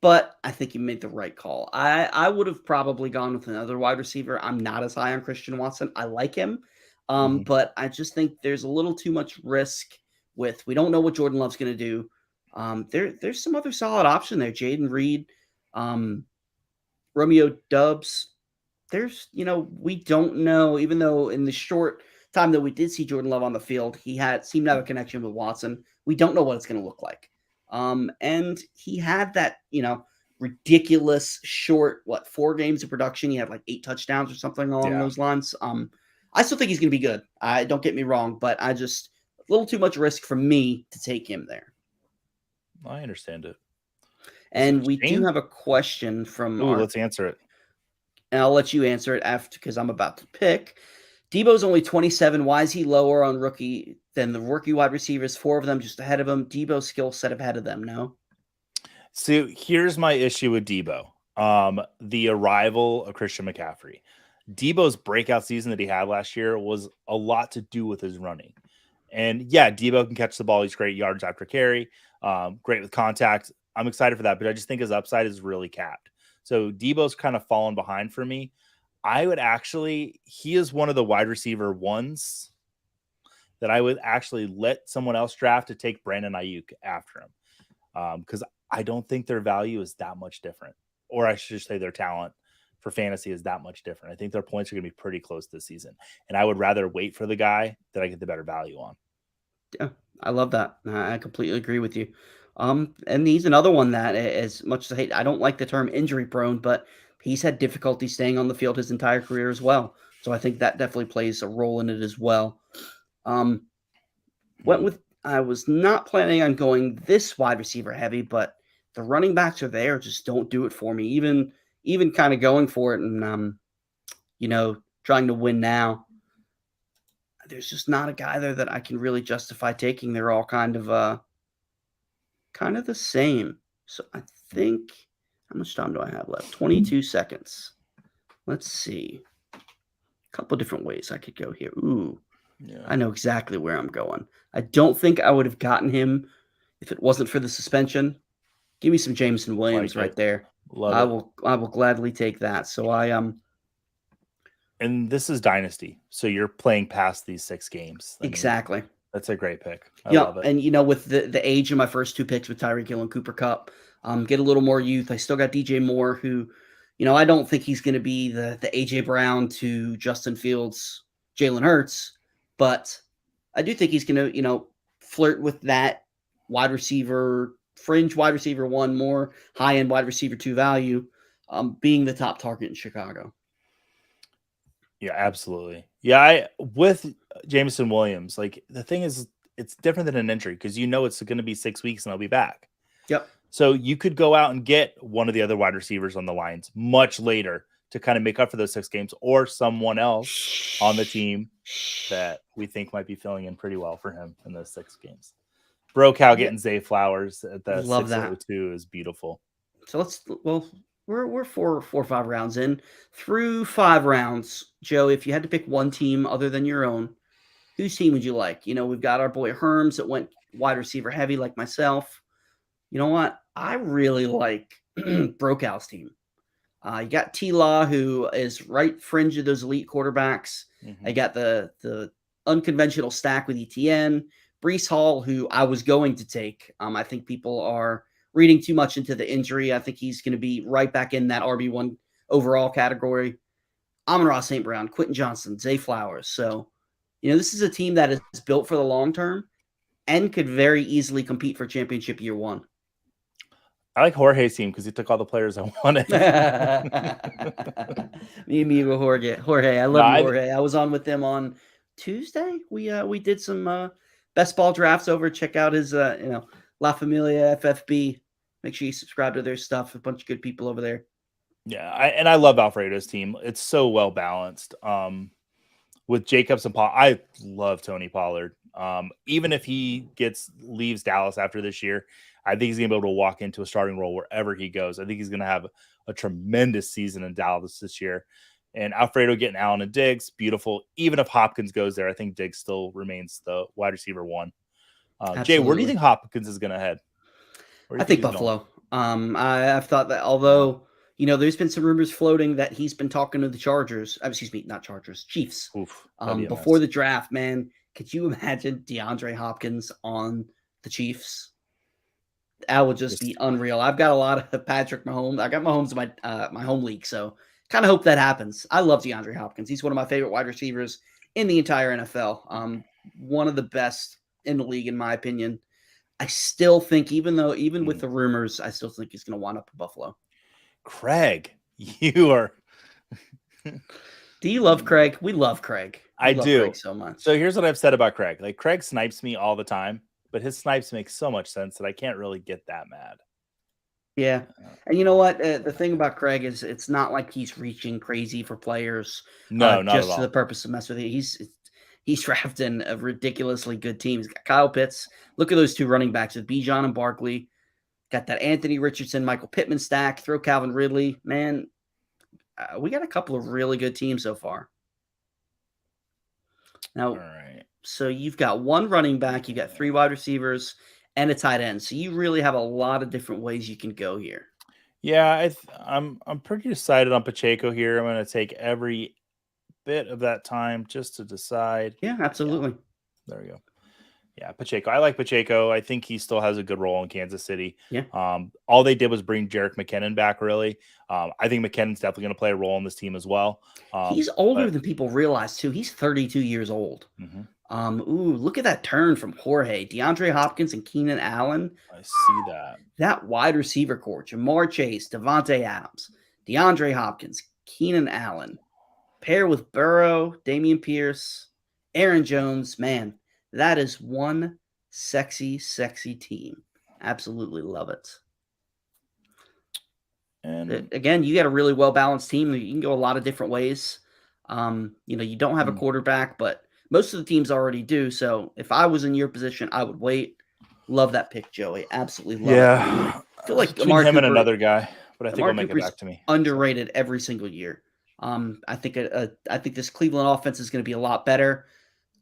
S1: But I think you made the right call. I would have probably gone with another wide receiver. I'm not as high on Christian Watson. I like him. But I just think there's a little too much risk with, we don't know what Jordan Love's going to do. There's some other solid option there. Jaden Reed, Romeo Dubs. We don't know, even though in the short time that we did see Jordan Love on the field, he seemed to have a connection with Watson. We don't know what it's going to look like. And he had that, ridiculous short, 4 games of production. He had 8 touchdowns or something along those lines. I still think he's going to be good. Don't get me wrong, but I just, a little too much risk for me to take him there.
S2: I understand it.
S1: And we do
S2: Shane?
S1: have a question from
S2: Ooh, let's answer it.
S1: and I'll let you answer it after because I'm about to pick. Debo's only 27. Why is he lower on rookie than the rookie wide receivers? 4 of them just ahead of him. Debo's skill set ahead of them. No.
S2: So here's my issue with Debo. The arrival of Christian McCaffrey. Debo's breakout season that he had last year was a lot to do with his running. And yeah, Debo can catch the ball. He's great yards after carry, great with contact. I'm excited for that, but I just think his upside is really capped. So Debo's kind of fallen behind for me. He is one of the wide receiver ones that I would actually let someone else draft to take Brandon Ayuk after him. Because I don't think their value is that much different. Or I should say their talent for fantasy is that much different. I think their points are going to be pretty close this season. And I would rather wait for the guy that I get the better value on.
S1: Yeah, I love that. I completely agree with you. And he's another one that, as much as I don't like the term injury prone, but he's had difficulty staying on the field his entire career as well. So I think that definitely plays a role in it as well. I was not planning on going this wide receiver heavy, but the running backs are there, just don't do it for me. Even kind of going for it and trying to win now. There's just not a guy there that I can really justify taking. They're all kind of the same. So I think how much time do I have left? 22 seconds. Let's see. A couple different ways I could go here. Ooh. Yeah. I know exactly where I'm going. I don't think I would have gotten him if it wasn't for the suspension. Give me some Jameson Williams right there. I will gladly take that. So
S2: and this is Dynasty, so you're playing past these 6 games.
S1: Exactly.
S2: That's a great pick. I love it.
S1: And with the age of my first 2 picks with Tyreek Hill and Cooper Kupp, get a little more youth. I still got DJ Moore, who, I don't think he's going to be the AJ Brown to Justin Fields, Jalen Hurts, but I do think he's going to, flirt with that wide receiver, fringe wide receiver 1, more high end wide receiver 2 value, being the top target in Chicago.
S2: Yeah, absolutely. Yeah, with Jameson Williams, like the thing is, it's different than an injury because it's going to be 6 weeks and I'll be back.
S1: Yep.
S2: So you could go out and get one of the other wide receivers on the lines much later to kind of make up for those 6 games, or someone else on the team that we think might be filling in pretty well for him in those 6 games. Brokout getting Zay Flowers at the 602 is beautiful.
S1: So we're 4 or 5 rounds in. Through 5 rounds, Joe, if you had to pick one team other than your own, whose team would you like? We've got our boy Herms that went wide receiver heavy like myself. You know what? I really like Brokout's team. You got T-Law, who is right fringe of those elite quarterbacks. Mm-hmm. I got the unconventional stack with ETN. Breece Hall, who I was going to take. I think people are reading too much into the injury. I think he's going to be right back in that RB1 overall category. Amon-Ra St. Brown, Quentin Johnson, Zay Flowers. So, this is a team that is built for the long term and could very easily compete for championship year 1.
S2: I like Jorge's team because he took all the players I wanted.
S1: Me amigo Jorge. I love you, Jorge. I was on with them on Tuesday. We did some best ball drafts over. Check out his La Familia FFB. Make sure you subscribe to their stuff. A bunch of good people over there.
S2: Yeah, I love Alfredo's team. It's so well balanced. With Jacobs and Paul, I love Tony Pollard. Even if he leaves Dallas after this year, I think he's going to be able to walk into a starting role wherever he goes. I think he's going to have a tremendous season in Dallas this year. And Alfredo getting Allen and Diggs, beautiful. Even if Hopkins goes there, I think Diggs still remains the wide receiver 1. Jay, where do you think Hopkins is going to head?
S1: I think Buffalo. I've thought that, although there's been some rumors floating that he's been talking to the Chargers. Excuse me, not Chargers, Chiefs.
S2: Oof,
S1: before the draft, man. Could you imagine DeAndre Hopkins on the Chiefs? That would just be unreal. I've got a lot of Patrick Mahomes. I got Mahomes in my home league, so kind of hope that happens. I love DeAndre Hopkins. He's one of my favorite wide receivers in the entire NFL. One of the best in the league, in my opinion. I still think, even with the rumors, I still think he's going to wind up in Buffalo.
S2: Craig, you are.
S1: Do you love Craig? We love Craig.
S2: I do
S1: Craig so much.
S2: So here's what I've said about Craig. Like, Craig snipes me all the time, but his snipes make so much sense that I can't really get that mad.
S1: Yeah. And you know what? The thing about Craig is it's not like he's reaching crazy for players
S2: No, not at
S1: just for
S2: all.
S1: the purpose of mess with it. He's drafting a ridiculously good team. He's got Kyle Pitts. Look at those two running backs with Bijan and Barkley. Got that Anthony Richardson, Michael Pittman stack. Throw Calvin Ridley. Man, we got a couple of really good teams so far. Now,
S2: All right.
S1: So you've got one running back, you got 3 wide receivers, and a tight end. So you really have a lot of different ways you can go here.
S2: Yeah, I'm pretty decided on Pacheco here. I'm going to take every bit of that time just to decide.
S1: Yeah, absolutely.
S2: Yeah, there we go. Yeah, Pacheco. I like Pacheco. I think he still has a good role in Kansas City.
S1: Yeah.
S2: All they did was bring Jerick McKinnon back, really. I think McKinnon's definitely going to play a role in this team as well.
S1: He's older than people realize, too. He's 32 years old.
S2: Mm-hmm.
S1: Look at that turn from Jorge, DeAndre Hopkins, and Keenan Allen.
S2: I see that.
S1: That wide receiver core, Jamar Chase, Devontae Adams, DeAndre Hopkins, Keenan Allen, pair with Burrow, Damian Pierce, Aaron Jones. Man, that is one sexy, sexy team. Absolutely love it. And again, you got a really well-balanced team. You can go a lot of different ways. You don't have a quarterback, but most of the teams already do. So if I was in your position, I would wait. Love that pick, Joey. Absolutely love it.
S2: I feel like Amari him Cooper, and another guy, but I think he'll make it back to me.
S1: Underrated every single year. I think this Cleveland offense is going to be a lot better.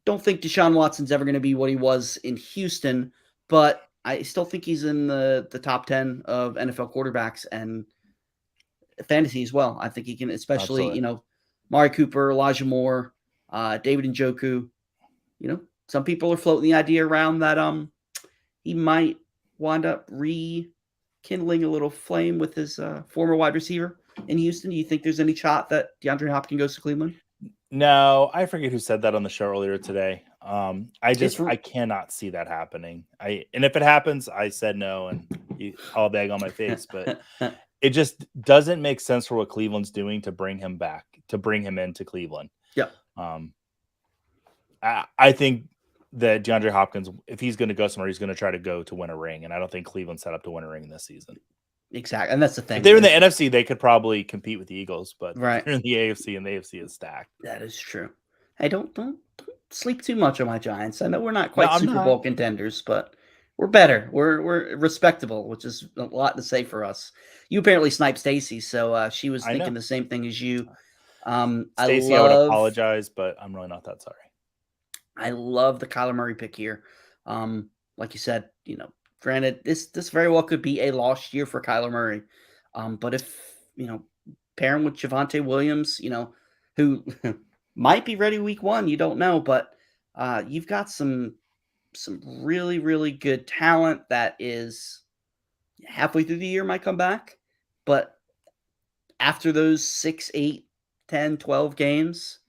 S1: Don't think Deshaun Watson's ever going to be what he was in Houston, but I still think he's in the top 10 of NFL quarterbacks and fantasy as well. I think he can, especially,
S2: Absolutely.
S1: Amari Cooper, Elijah Moore, David Njoku. Some people are floating the idea around that he might wind up rekindling a little flame with his former wide receiver in Houston. Do you think there's any shot that DeAndre Hopkins goes to Cleveland?
S2: No, I forget who said that on the show earlier today. I cannot see that happening. And if it happens, I said no, and I'll beg on my face. But it just doesn't make sense for what Cleveland's doing to bring him back, to bring him into Cleveland.
S1: Yeah.
S2: I think that DeAndre Hopkins, if he's going to go somewhere, he's going to try to go to win a ring, and I don't think Cleveland's set up to win a ring this season.
S1: Exactly, and that's the thing.
S2: If they're in the NFC, they could probably compete with the Eagles, but
S1: right.
S2: They're in the AFC, and the AFC is stacked.
S1: That is true. Hey, don't sleep too much on my Giants. I know we're not quite Super Bowl contenders, but we're better. We're respectable, which is a lot to say for us. You apparently sniped Stacy, so she was thinking the same thing as you.
S2: Stacy, I would apologize, but I'm really not that sorry.
S1: I love the Kyler Murray pick here. Like you said, granted, this very well could be a lost year for Kyler Murray. But if, pairing with Javonte Williams, who might be ready week 1, you don't know, but you've got some really, really good talent that is halfway through the year might come back. But after those 6, 8, 10, 12 games,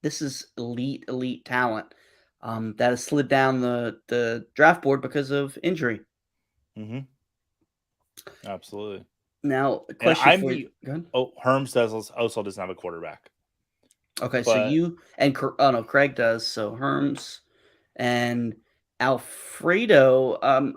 S1: this is elite talent that has slid down the draft board because of injury.
S2: Mm-hmm. Absolutely.
S1: Now, a question for you.
S2: Go ahead. Oh, Herms also doesn't have a quarterback.
S1: Okay, so you and Craig does. So Herms and Alfredo.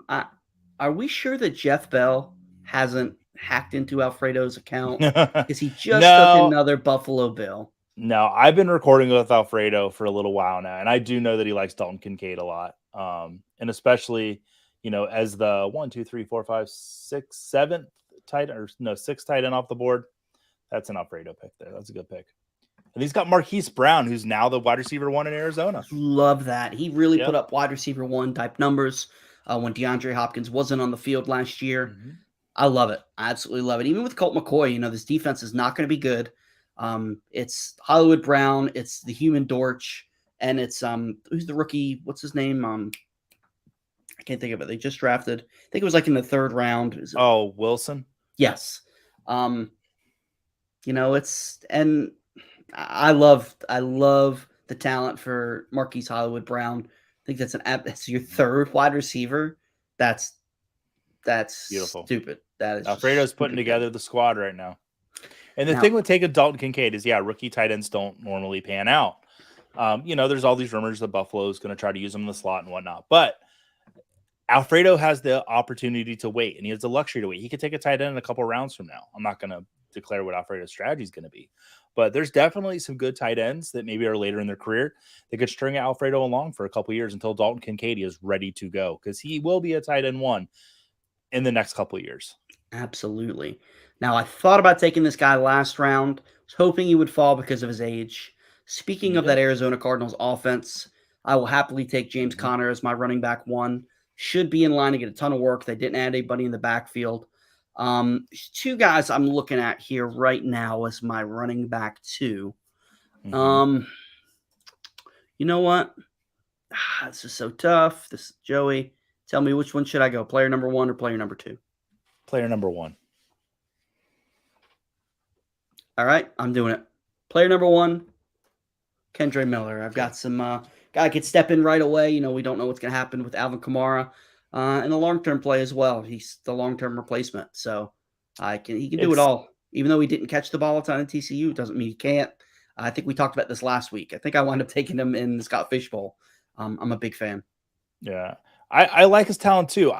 S1: Are we sure that Jeff Bell hasn't hacked into Alfredo's account? Is he just took another Buffalo Bill?
S2: No, I've been recording with Alfredo for a little while now, and I do know that he likes Dalton Kincaid a lot. And especially, as the 1, 2, 3, 4, 5, 6, 7th tight or no 6th tight end off the board. That's an Alfredo pick there. That's a good pick. And he's got Marquise Brown, who's now the wide receiver 1 in Arizona.
S1: Love that. He really put up wide receiver 1 type numbers when DeAndre Hopkins wasn't on the field last year. Mm-hmm. I love it. I absolutely love it. Even with Colt McCoy, this defense is not going to be good. It's Hollywood Brown, it's the human Dortch, and it's who's the rookie? What's his name? I can't think of it. They just drafted. I think it was like in the 3rd round.
S2: Wilson.
S1: Yes. It's and I love the talent for Marquise Hollywood Brown. I think that's your 3rd wide receiver. That's
S2: beautiful.
S1: Stupid. That is
S2: Alfredo's putting together the squad right now. And the thing with taking Dalton Kincaid is, rookie tight ends don't normally pan out. There's all these rumors that Buffalo is going to try to use him in the slot and whatnot. But Alfredo has the opportunity to wait, and he has the luxury to wait. He could take a tight end in a couple rounds from now. I'm not going to declare what Alfredo's strategy is going to be, but there's definitely some good tight ends that maybe are later in their career. They could string Alfredo along for a couple years until Dalton Kincaid is ready to go, because he will be a tight end one in the next couple of years.
S1: Absolutely. Now, I thought about taking this guy last round. Was hoping he would fall because of his age. Speaking of that Arizona Cardinals offense, I will happily take James Conner as my running back one. Should be in line to get a ton of work. They didn't add anybody in the backfield. Two guys I'm looking at here right now as my running back two. You know what? This is so tough. This is Joey. Tell me, which one should I go? Player number one or player number two?
S2: Player number one.
S1: All right, I'm doing it. Player number one, Kendre Miller. I've got some guy could step in right away. You know, we don't know what's going to happen with Alvin Kamara and the long-term play as well. He's the long-term replacement, so he can do it all. Even though he didn't catch the ball a ton at TCU, doesn't mean he can't. I think we talked about this last week. I think I wound up taking him in the Scott Fish Bowl. I'm a big fan.
S2: Yeah, I like his talent too.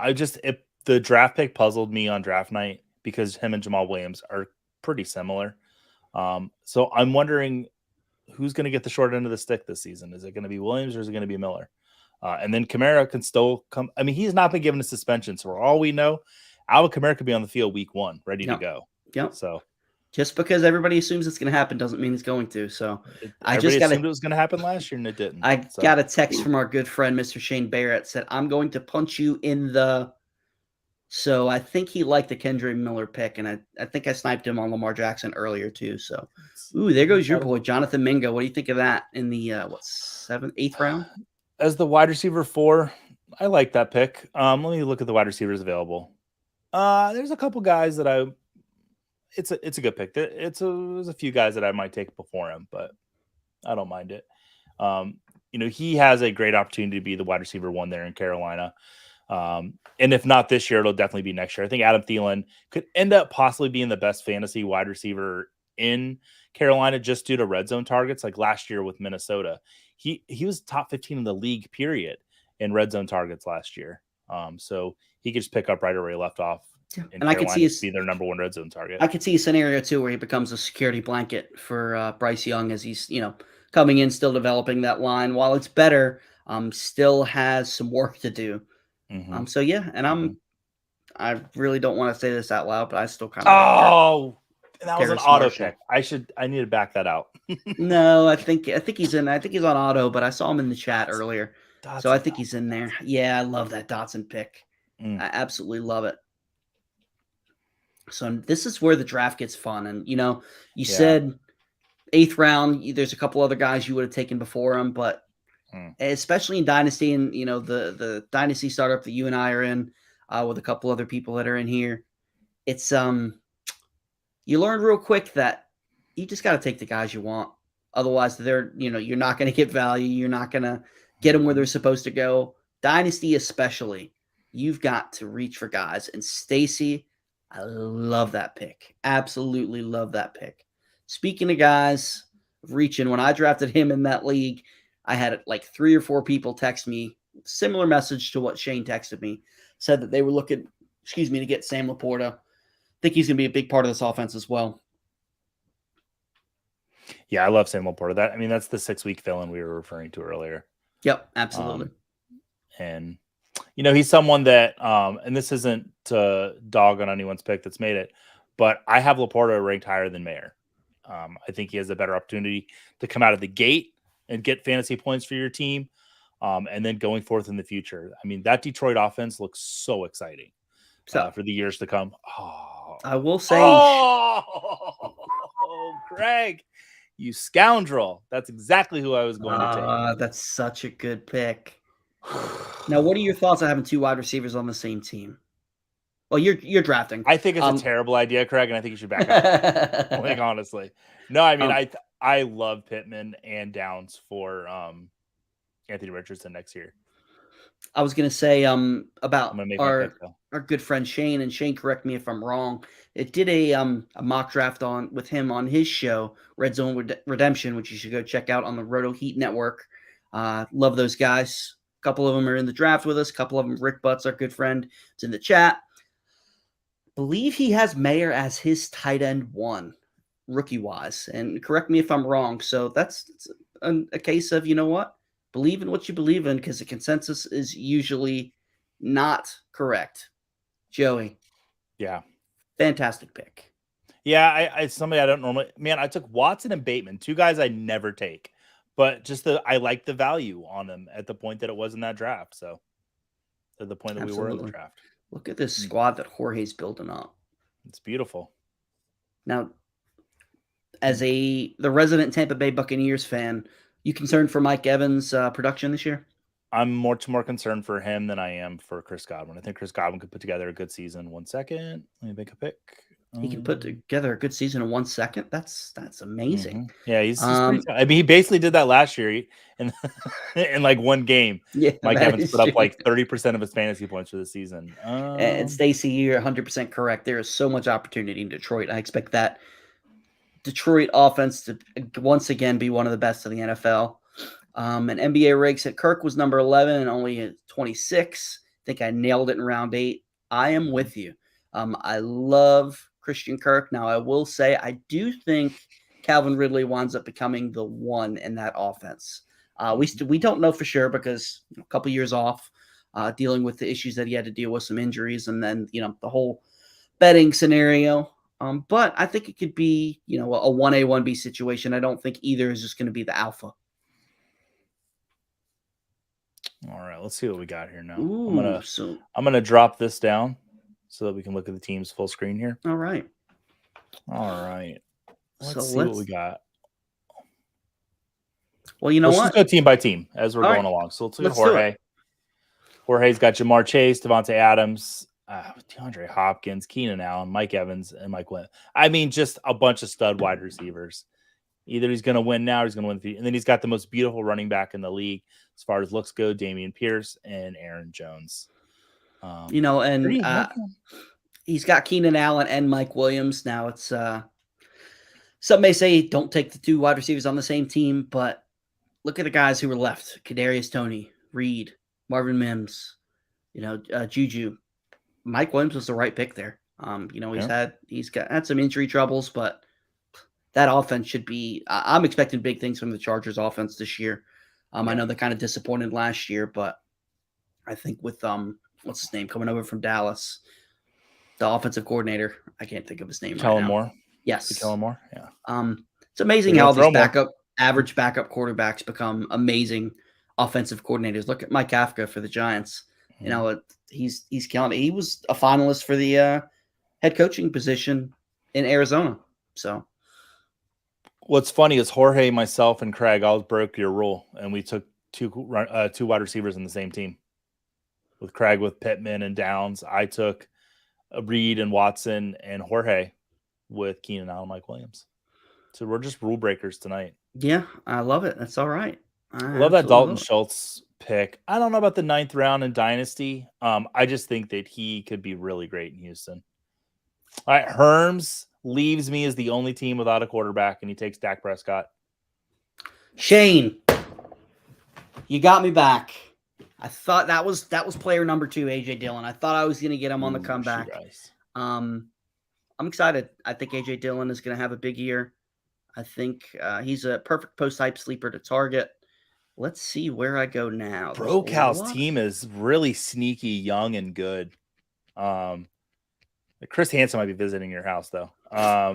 S2: The draft pick puzzled me on draft night because him and Jamal Williams are pretty similar. So I'm wondering who's going to get the short end of the stick this season. Is it going to be Williams or is it going to be Miller? And then Kamara can still come. I mean, he's not been given a suspension, so for all we know, Alvin Kamara could be on the field week one, ready to go.
S1: Yep.
S2: So
S1: just because everybody assumes it's going to happen doesn't mean it's going to. So
S2: I just assumed it was going to happen last year and it didn't.
S1: I got a text from our good friend, Mr. Shane Barrett, said, I'm going to punch you in the. So I think he liked the Kendre Miller pick, and I think I sniped him on Lamar Jackson earlier too. So, there goes your boy, Jonathan Mingo. What do you think of that in the 8th round?
S2: As the wide receiver 4, I like that pick. Let me look at the wide receivers available. There's a couple guys that it's a good pick. There's a few guys that I might take before him, but I don't mind it. He has a great opportunity to be the wide receiver 1 there in Carolina. And if not this year, it'll definitely be next year. I think Adam Thielen could end up possibly being the best fantasy wide receiver in Carolina just due to red zone targets. Like last year with Minnesota, he was top 15 in the league period in red zone targets last year. So he could just pick up right where he left off.
S1: And
S2: Carolina
S1: I could see
S2: be their number 1 red zone target.
S1: I could see a scenario too where he becomes a security blanket for Bryce Young as he's coming in, still developing that line. While it's better, still has some work to do. So yeah, and I really don't want to say this out loud, but I still kind of
S2: that was an auto pick. I need to back that out.
S1: No, I think he's in. I think he's on auto, but I saw him in the chat earlier, so I think he's in there. Yeah, I love that Dotson pick. I absolutely love it. So this is where the draft gets fun, and you said 8th round. There's a couple other guys you would have taken before him, but especially in Dynasty and, the Dynasty startup that you and I are in with a couple other people that are in here. It's you learn real quick that you just got to take the guys you want. Otherwise, you're not going to get value. You're not going to get them where they're supposed to go. Dynasty especially, you've got to reach for guys. And Stacy, I love that pick. Absolutely love that pick. Speaking of guys reaching, when I drafted him in that league, I had like 3 or 4 people text me, similar message to what Shane texted me, said that they were looking, to get Sam Laporta. I think he's going to be a big part of this offense as well.
S2: Yeah, I love Sam Laporta. That's the 6-week fill-in we were referring to earlier.
S1: Yep, absolutely.
S2: And, he's someone that, and this isn't to dog on anyone's pick that's made it, but I have Laporta ranked higher than Mayer. I think he has a better opportunity to come out of the gate and get fantasy points for your team. And then going forth in the future. That Detroit offense looks so exciting for the years to come.
S1: I will say.
S2: Greg, you scoundrel. That's exactly who I was going to take.
S1: That's such a good pick. Now, what are your thoughts on having 2 wide receivers on the same team? Well, you're drafting.
S2: I think it's a terrible idea, Craig, and I think you should back up. Honestly. No, I love Pittman and Downs for Anthony Richardson next year.
S1: I was going to say about our good friend Shane, and Shane, correct me if I'm wrong. It did a mock draft with him on his show, Red Zone Redemption, which you should go check out on the Roto Heat Network. Love those guys. couple of them are in the draft with us. A couple of them, Rick Butts, our good friend, is in the chat. Believe he has Mayer as his tight end 1, rookie-wise. And correct me if I'm wrong. So that's a case of, you know what? Believe in what you believe in, because the consensus is usually not correct. Joey.
S2: Yeah.
S1: Fantastic pick.
S2: Yeah, I somebody I don't normally. Man, I took Watson and Bateman, 2 guys I never take. But just I like the value on them at the point that it was in that draft. So at the point that we were in the draft.
S1: Look at this squad that Jorge's building up.
S2: It's beautiful.
S1: Now, as the resident Tampa Bay Buccaneers fan, you concerned for Mike Evans' production this year?
S2: I'm much more concerned for him than I am for Chris Godwin. I think Chris Godwin could put together a good season. 1 second. Let me make a pick.
S1: He can put together a good season in 1 second. That's amazing.
S2: Yeah, he's pretty I mean, he basically did that last year in like 1 game.
S1: Yeah,
S2: Mike Evans put up like 30% of his fantasy points for the season.
S1: And Stacey, you're 100% correct. There is so much opportunity in Detroit. I expect that Detroit offense to once again be one of the best in the NFL. And NBA Rig said Kirk was number 11 and only at 26. I think I nailed it in round 8. I am with you. I love Christian Kirk. Now, I will say I do think Calvin Ridley winds up becoming the 1 in that offense. We don't know for sure because a couple years off, dealing with the issues that he had to deal with, some injuries, and then the whole betting scenario. But I think it could be a 1A 1B situation. I don't think either is just going to be the alpha.
S2: All right, let's see what we got here now.
S1: Ooh,
S2: I'm gonna drop this down so that we can look at the team's full screen here.
S1: All right.
S2: Let's see what we got.
S1: Well, you know what?
S2: Let's just go team by team as we're going along. So let's look at Jorge. Jorge's got Jamar Chase, Devontae Adams, DeAndre Hopkins, Keenan Allen, Mike Evans, and Mike Williams. I mean, just a bunch of stud wide receivers. Either he's going to win now or he's going to win. And then he's got the most beautiful running back in the league as far as looks go, Dameon Pierce and Aaron Jones.
S1: He's got Keenan Allen and Mike Williams. Now it's some may say don't take the 2 wide receivers on the same team, but look at the guys who were left: Kadarius Toney, Reed, Marvin Mims, Juju. Mike Williams was the right pick there. He's had some injury troubles, but that offense should be. I'm expecting big things from the Chargers offense this year. I know they're kind of disappointed last year, but I think with what's his name coming over from Dallas, the offensive coordinator, I can't think of his name.
S2: Kellen Moore.
S1: Yes,
S2: Kellen Moore. Yeah.
S1: It's amazing how these average backup quarterbacks become amazing offensive coordinators. Look at Mike Kafka for the Giants. He's killing it. He was a finalist for the head coaching position in Arizona. So.
S2: What's funny is Jorge, myself, and Craig all broke your rule, and we took 2 wide receivers in the same team. With Craig with Pittman and Downs, I took Reed and Watson, and Jorge with Keenan Allen and Mike Williams. So we're just rule breakers tonight.
S1: Yeah, I love it. That's all right.
S2: I love that Dalton Schultz pick. I don't know about the 9th round in Dynasty. I just think that he could be really great in Houston. All right, Herms leaves me as the only team without a quarterback, and he takes Dak Prescott.
S1: Shane, you got me back. I thought that was player number 2, A.J. Dillon. I thought I was going to get him on the comeback. I'm excited. I think A.J. Dillon is going to have a big year. I think he's a perfect post-hype sleeper to target. Let's see where I go now.
S2: Breakouts team is really sneaky, young, and good. Chris Hansen might be visiting your house, though. Yeah,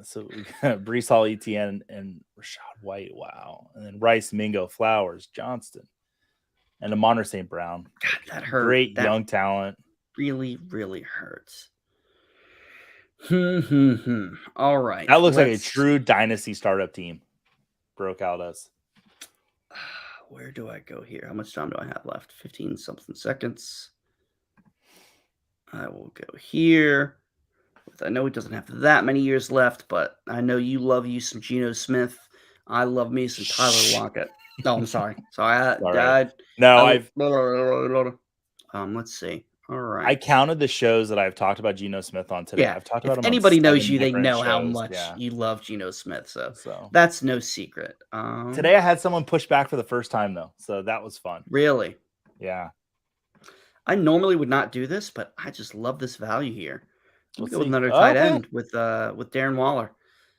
S2: so we got Breece Hall, ETN, and Rashad White. Wow. And then Rice, Mingo, Flowers, Johnston, and Amon St. Brown.
S1: God, that hurt.
S2: Great young talent.
S1: Really, really hurts. All right.
S2: That looks like a true Dynasty startup team. Breakout us.
S1: Where do I go here? How much time do I have left? 15-something seconds. I will go here. I know it doesn't have that many years left, but I know you love you some Geno Smith. I love me some Tyler Lockett. No, I'm sorry. Let's see. All right.
S2: I counted the shows that I've talked about Geno Smith on today.
S1: Yeah.
S2: I've talked
S1: If
S2: about him
S1: anybody
S2: on
S1: knows
S2: 7
S1: you, they
S2: different
S1: know how
S2: shows.
S1: much
S2: Yeah.
S1: you love Geno Smith. So
S2: So
S1: that's no secret.
S2: today I had someone push back for the first time though. So that was fun.
S1: Really?
S2: Yeah.
S1: I normally would not do this, but I just love this value here.
S2: Let's
S1: Go with
S2: see.
S1: another tight
S2: Okay.
S1: end with Darren Waller.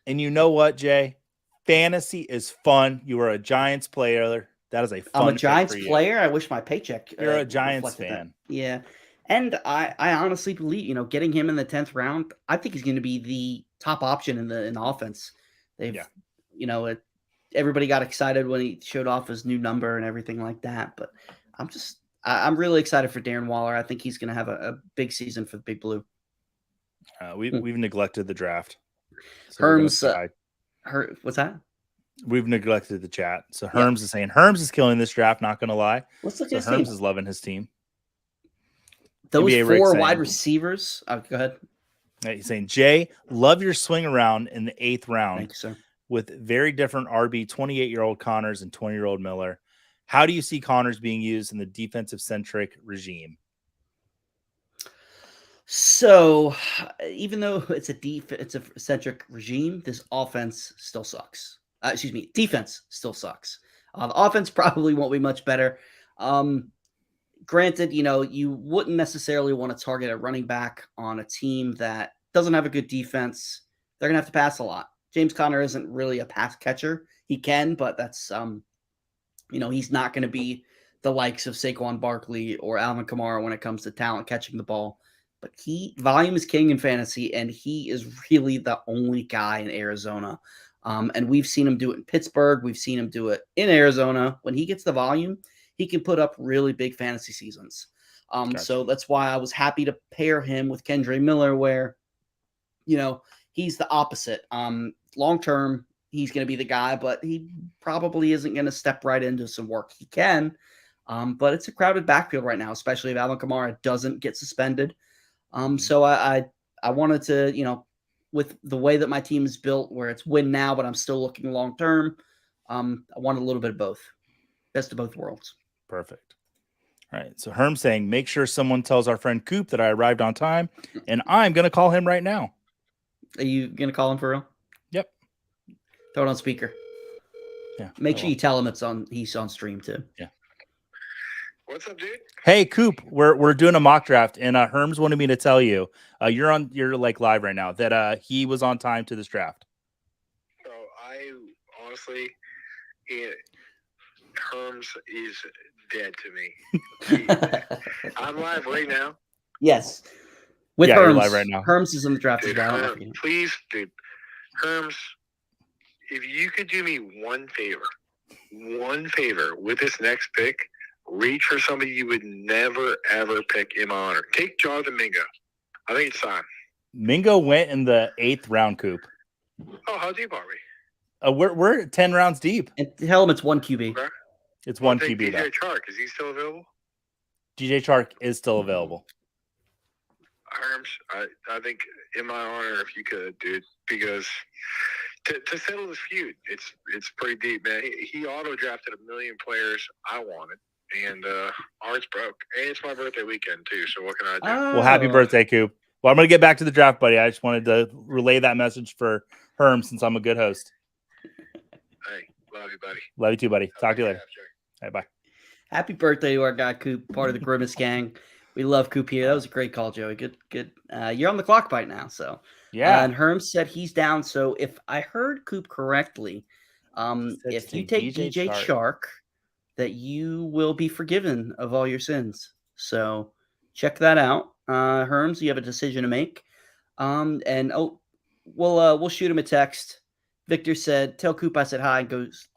S2: And you know what, Jay? Fantasy is fun. You are a Giants player. That is a fun.
S1: I'm a Giants player. I wish my paycheck.
S2: You're a Giants fan.
S1: That. Yeah, and I honestly believe getting him in the 10th round. I think he's going to be the top option in the offense. They've everybody got excited when he showed off his new number and everything like that. But I'm really excited for Darren Waller. I think he's going to have a big season for the Big Blue.
S2: We've neglected the draft.
S1: So Herms, what's that?
S2: We've neglected the chat. So Herms is saying Herms is killing this draft. Not going to lie.
S1: Let's look
S2: at
S1: his
S2: Herms
S1: team.
S2: is loving his team.
S1: Those NBA 4 wide receivers. Oh, go ahead.
S2: He's saying, Jay, love your swing around in the 8th round.
S1: Thank you, sir.
S2: With very different RB, 28-year-old Connors and 20-year-old Miller. How do you see Connors being used in the defensive-centric regime?
S1: So, even though it's a centric regime, this offense still sucks. Defense still sucks. The offense probably won't be much better. Granted, you wouldn't necessarily want to target a running back on a team that doesn't have a good defense. They're going to have to pass a lot. James Conner isn't really a pass catcher. He can, but that's, he's not going to be the likes of Saquon Barkley or Alvin Kamara when it comes to talent catching the ball. But volume is king in fantasy, and he is really the only guy in Arizona. And we've seen him do it in Pittsburgh. We've seen him do it in Arizona. When he gets the volume, he can put up really big fantasy seasons. Gotcha. So that's why I was happy to pair him with Kendre Miller, where, he's the opposite. Long-term, he's going to be the guy, but he probably isn't going to step right into some work. He can, but it's a crowded backfield right now, especially if Alvin Kamara doesn't get suspended. So I wanted to, with the way that my team is built, where it's win now, but I'm still looking long term. I wanted a little bit of both, best of both worlds.
S2: Perfect. All right. So Herm saying, make sure someone tells our friend Coop that I arrived on time, and I'm going to call him right now.
S1: Are you going to call him for real?
S2: Yep.
S1: Throw it on speaker.
S2: Yeah.
S1: Make sure you tell him he's on stream too.
S2: Yeah.
S3: What's up, dude?
S2: Hey, Coop, we're doing a mock draft, and Herms wanted me to tell you, you're like live right now, that he was on time to this draft.
S3: So I honestly, Herms is dead to me. I'm live right now.
S1: Yes, with Herms.
S2: Live right now.
S1: Herms is in the draft as well.
S3: Please, dude, Herms, if you could do me one favor with this next pick. Reach for somebody you would never, ever pick in my honor. Take Jonathan Mingo. I think it's time.
S2: Mingo went in the 8th round, Coop.
S3: Oh, how deep are we?
S2: We're 10 rounds deep.
S1: And tell him it's one QB.
S3: Okay.
S2: It's one QB.
S3: DJ Chark, is he still available?
S2: DJ Chark is still available.
S3: Herms, I think in my honor, if you could, dude, because to settle this feud, it's pretty deep, man. He auto drafted 1 million players I wanted. And ours broke. And it's my birthday weekend, too. So what can I do?
S2: Well, happy birthday, Coop. Well, I'm going to get back to the draft, buddy. I just wanted to relay that message for Herm since I'm a good host.
S3: Hey, love you, buddy.
S2: Love you too, buddy. Talk to you later. Hey, bye.
S1: Happy birthday to our guy, Coop, part of the Grimace gang. We love Coop here. That was a great call, Joey. Good. You're on the clock right now. So
S2: yeah.
S1: And Herm said he's down. So if I heard Coop correctly, if you take DJ Chark, that you will be forgiven of all your sins. So check that out. Herms, you have a decision to make. We'll shoot him a text. Victor said, tell Coop I said hi. And goes,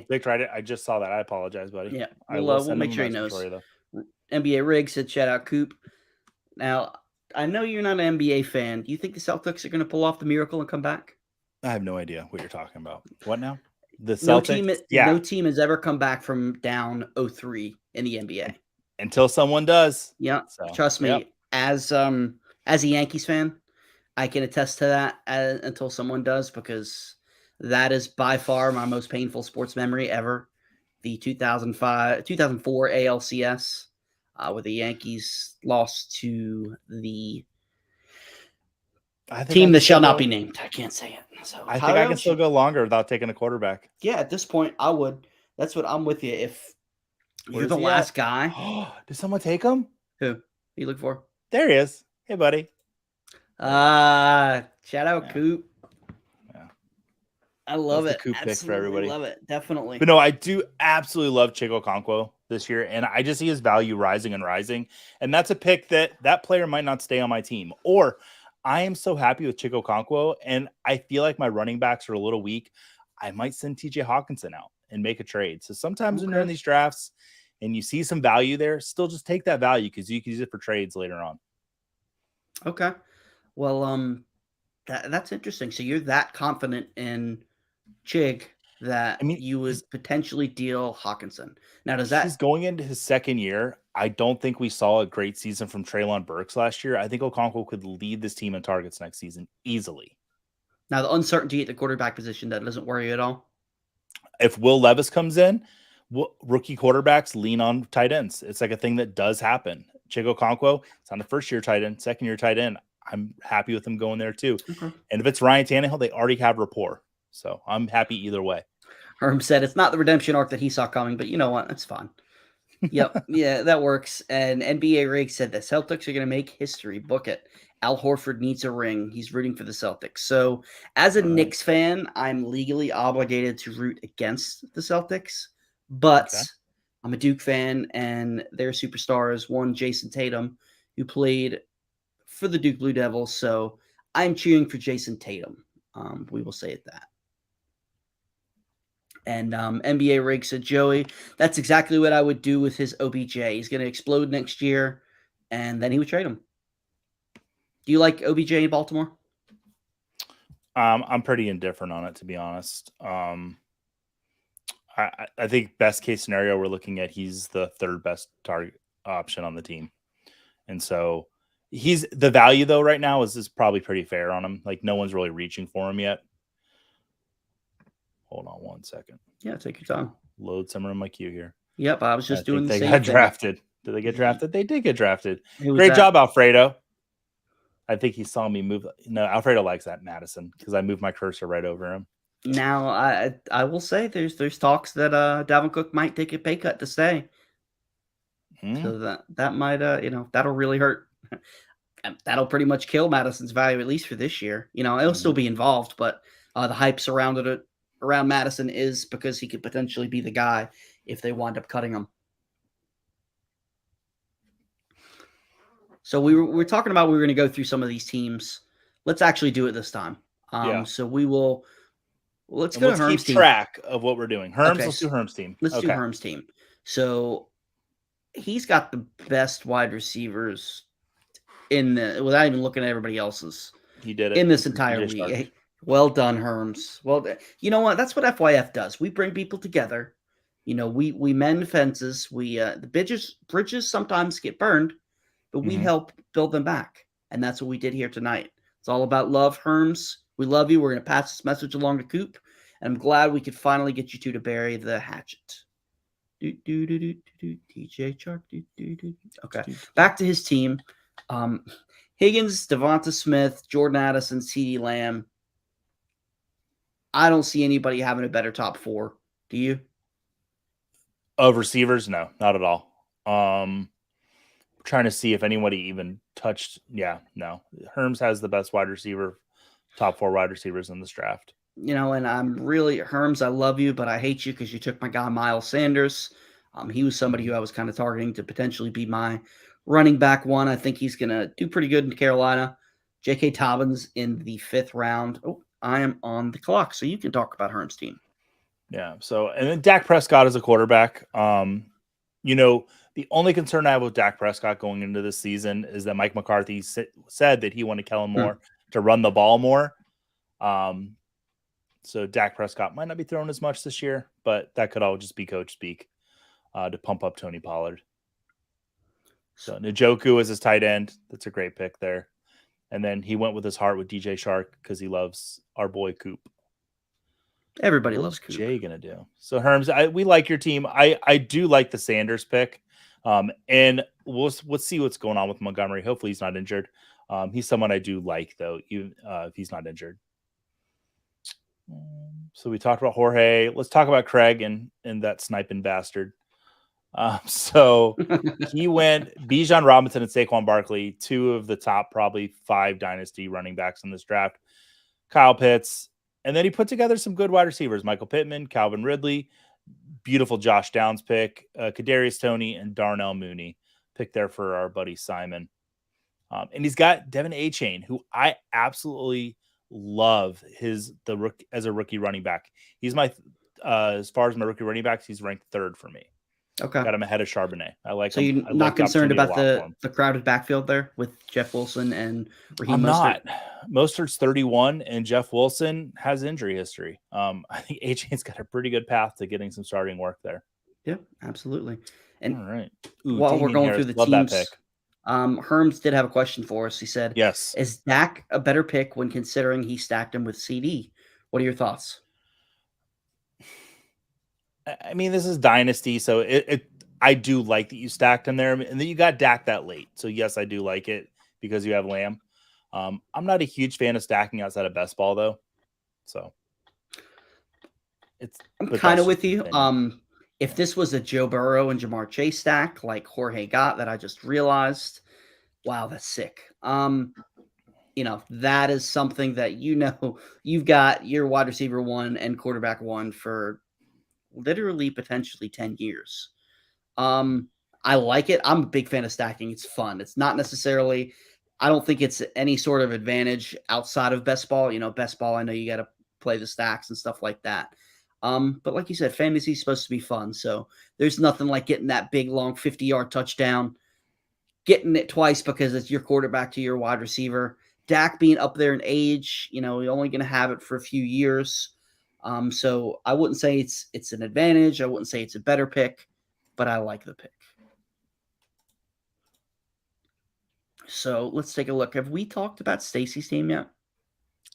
S2: Victor, I just saw that. I apologize, buddy.
S1: Yeah, we'll make sure he knows. NBA Rig said, shout out Coop. Now, I know you're not an NBA fan. Do you think the Celtics are going to pull off the miracle and come back?
S2: I have no idea what you're talking about. What now? The Celtics?
S1: No team has ever come back from down 0-3 in the NBA.
S2: Until someone does.
S1: Yeah, so, trust me. Yep. As a Yankees fan, I can attest to that until someone does, because that is by far my most painful sports memory ever. The 2004 ALCS. where the Yankees lost to the
S2: I think
S1: team that shall not be named. I can't say it. So
S2: I think I can still go longer without taking a quarterback.
S1: Yeah, at this point, I would. That's what I'm with you. If you're the last guy.
S2: Did someone take him?
S1: Who you look for?
S2: There he is. Hey, buddy.
S1: Shout out Coop.
S2: Yeah.
S1: I love it.
S2: The Coop pick for everybody.
S1: Love it. Definitely.
S2: But no, I do absolutely love Chico Okonkwo this year, and I just see his value rising and rising. And that's a pick that player might not stay on my team. Or I am so happy with Chico Okonkwo, and I feel like my running backs are a little weak. I might send TJ Hawkinson out and make a trade. So sometimes when you're in these drafts and you see some value there, still just take that value because you can use it for trades later on.
S1: Okay. Well, that's interesting. So you're that confident in Chig that you would potentially deal Hawkinson. Now,
S2: he's going into his second year. I don't think we saw a great season from Treylon Burks last year. I think Okonkwo could lead this team in targets next season easily.
S1: Now, the uncertainty at the quarterback position, that doesn't worry you at all?
S2: If Will Levis comes in, rookie quarterbacks lean on tight ends. It's like a thing that does happen. Chico Okonkwo, it's on the first-year tight end, second-year tight end. I'm happy with him going there too.
S1: Okay.
S2: And if it's Ryan Tannehill, they already have rapport. So I'm happy either way.
S1: Herm said it's not the redemption arc that he saw coming, but you know what? It's fine. Yep. Yeah, that works. And NBA Rig said the Celtics are going to make history. Book it. Al Horford needs a ring. He's rooting for the Celtics. So as a Knicks fan, I'm legally obligated to root against the Celtics. But I'm a Duke fan, and their superstar is one Jason Tatum, who played for the Duke Blue Devils. So I'm cheering for Jason Tatum. We will say it that. And NBA Rig said, Joey, that's exactly what I would do with his OBJ. He's going to explode next year, and then he would trade him. Do you like OBJ in Baltimore?
S2: I'm pretty indifferent on it, to be honest. I think best case scenario, we're looking at he's the third best target option on the team. And so he's the value, though, right now is probably pretty fair on him. Like, no one's really reaching for him yet. Hold on one second.
S1: Yeah, take your time.
S2: Load somewhere in my queue here.
S1: Yep, I was just doing the same
S2: thing. They got drafted. Did they get drafted? They did get drafted.
S1: Great
S2: job, Alfredo. I think he saw me move. No, Alfredo likes that Madison because I moved my cursor right over him.
S1: Now, I will say there's talks that Dalvin Cook might take a pay cut to stay. So that might that'll really hurt. That'll pretty much kill Madison's value, at least for this year. It'll still be involved, but the hype surrounded it around Madison is because he could potentially be the guy if they wind up cutting him. So we were talking about we were going to go through some of these teams. Let's actually do it this time. So we will. Let's go to Herm's team.
S2: Keep track of what we're doing. Let's do Herm's team.
S1: Let's do Herm's team. So he's got the best wide receivers without even looking at everybody else's.
S2: He did it
S1: in this entire league. Well done, Herms. Well, you know what? That's what FYF does. We bring people together. We mend fences. The bridges sometimes get burned, but we help build them back. And that's what we did here tonight. It's all about love, Herms. We love you. We're going to pass this message along to Coop. And I'm glad we could finally get you two to bury the hatchet. DJ Chark. Okay. Back to his team. Higgins, Devonta Smith, Jordan Addison, CeeDee Lamb. I don't see anybody having a better top four. Do you?
S2: Of receivers? No, not at all. Trying to see if anybody even touched. Yeah, no. Herms has the best top four wide receivers in this draft.
S1: And I'm really, Herms, I love you, but I hate you because you took my guy Miles Sanders. He was somebody who I was kind of targeting to potentially be my running back one. I think he's going to do pretty good in Carolina. J.K. Dobbins in the 5th round. Oh, I am on the clock, so you can talk about Herm's team.
S2: Yeah. So, and then Dak Prescott is a quarterback. The only concern I have with Dak Prescott going into this season is that Mike McCarthy said that he wanted Kellen Moore to run the ball more. So Dak Prescott might not be throwing as much this year, but that could all just be coach speak to pump up Tony Pollard. So Njoku is his tight end. That's a great pick there. And then he went with his heart with DJ Chark because he loves our boy Coop.
S1: Everybody loves Coop.
S2: What's Jay going to do? So, Herms, we like your team. I do like the Sanders pick. And let's see what's going on with Montgomery. Hopefully he's not injured. He's someone I do like, though, even if he's not injured. So we talked about Jorge. Let's talk about Craig and that sniping bastard. So he went Bijan Robinson and Saquon Barkley, two of the top probably 5 dynasty running backs in this draft. Kyle Pitts. And then he put together some good wide receivers. Michael Pittman, Calvin Ridley, beautiful Josh Downs pick, Kadarius Toney, and Darnell Mooney picked there for our buddy Simon. And he's got Devin Achane, who I absolutely love as a rookie running back. He's my as far as my rookie running backs, he's ranked 3rd for me.
S1: Okay,
S2: got him ahead of Charbonnet. I like.
S1: So
S2: him.
S1: you're not concerned about the crowded backfield there with Jeff Wilson and Raheem
S2: I'm
S1: Mostert?
S2: not. Mostert's 31, and Jeff Wilson has injury history. I think Achane's got a pretty good path to getting some starting work there.
S1: Yeah, absolutely. And
S2: all right,
S1: while we're going through the teams, Herms did have a question for us. He said,
S2: "Yes,
S1: is Dak a better pick when considering he stacked him with CD? What are your thoughts?"
S2: I mean, this is Dynasty, so I do like that you stacked him there, and that you got Dak that late. So yes, I do like it because you have Lamb. I'm not a huge fan of stacking outside of best ball, though. So
S1: I'm kind of with you. If this was a Joe Burrow and Jamar Chase stack like Jorge got that I just realized, wow, that's sick. That is something that you've got your wide receiver 1 and quarterback 1 for literally potentially 10 years. I like it. I'm a big fan of stacking. It's fun. It's not necessarily, I don't think it's any sort of advantage outside of best ball. Best ball, I know you got to play the stacks and stuff like that. But like you said, fantasy is supposed to be fun. So there's nothing like getting that big, long 50-yard touchdown, getting it twice because it's your quarterback to your wide receiver. Dak being up there in age, you're only going to have it for a few years. So I wouldn't say it's an advantage. I wouldn't say it's a better pick, but I like the pick. So let's take a look. Have we talked about Stacy's team yet?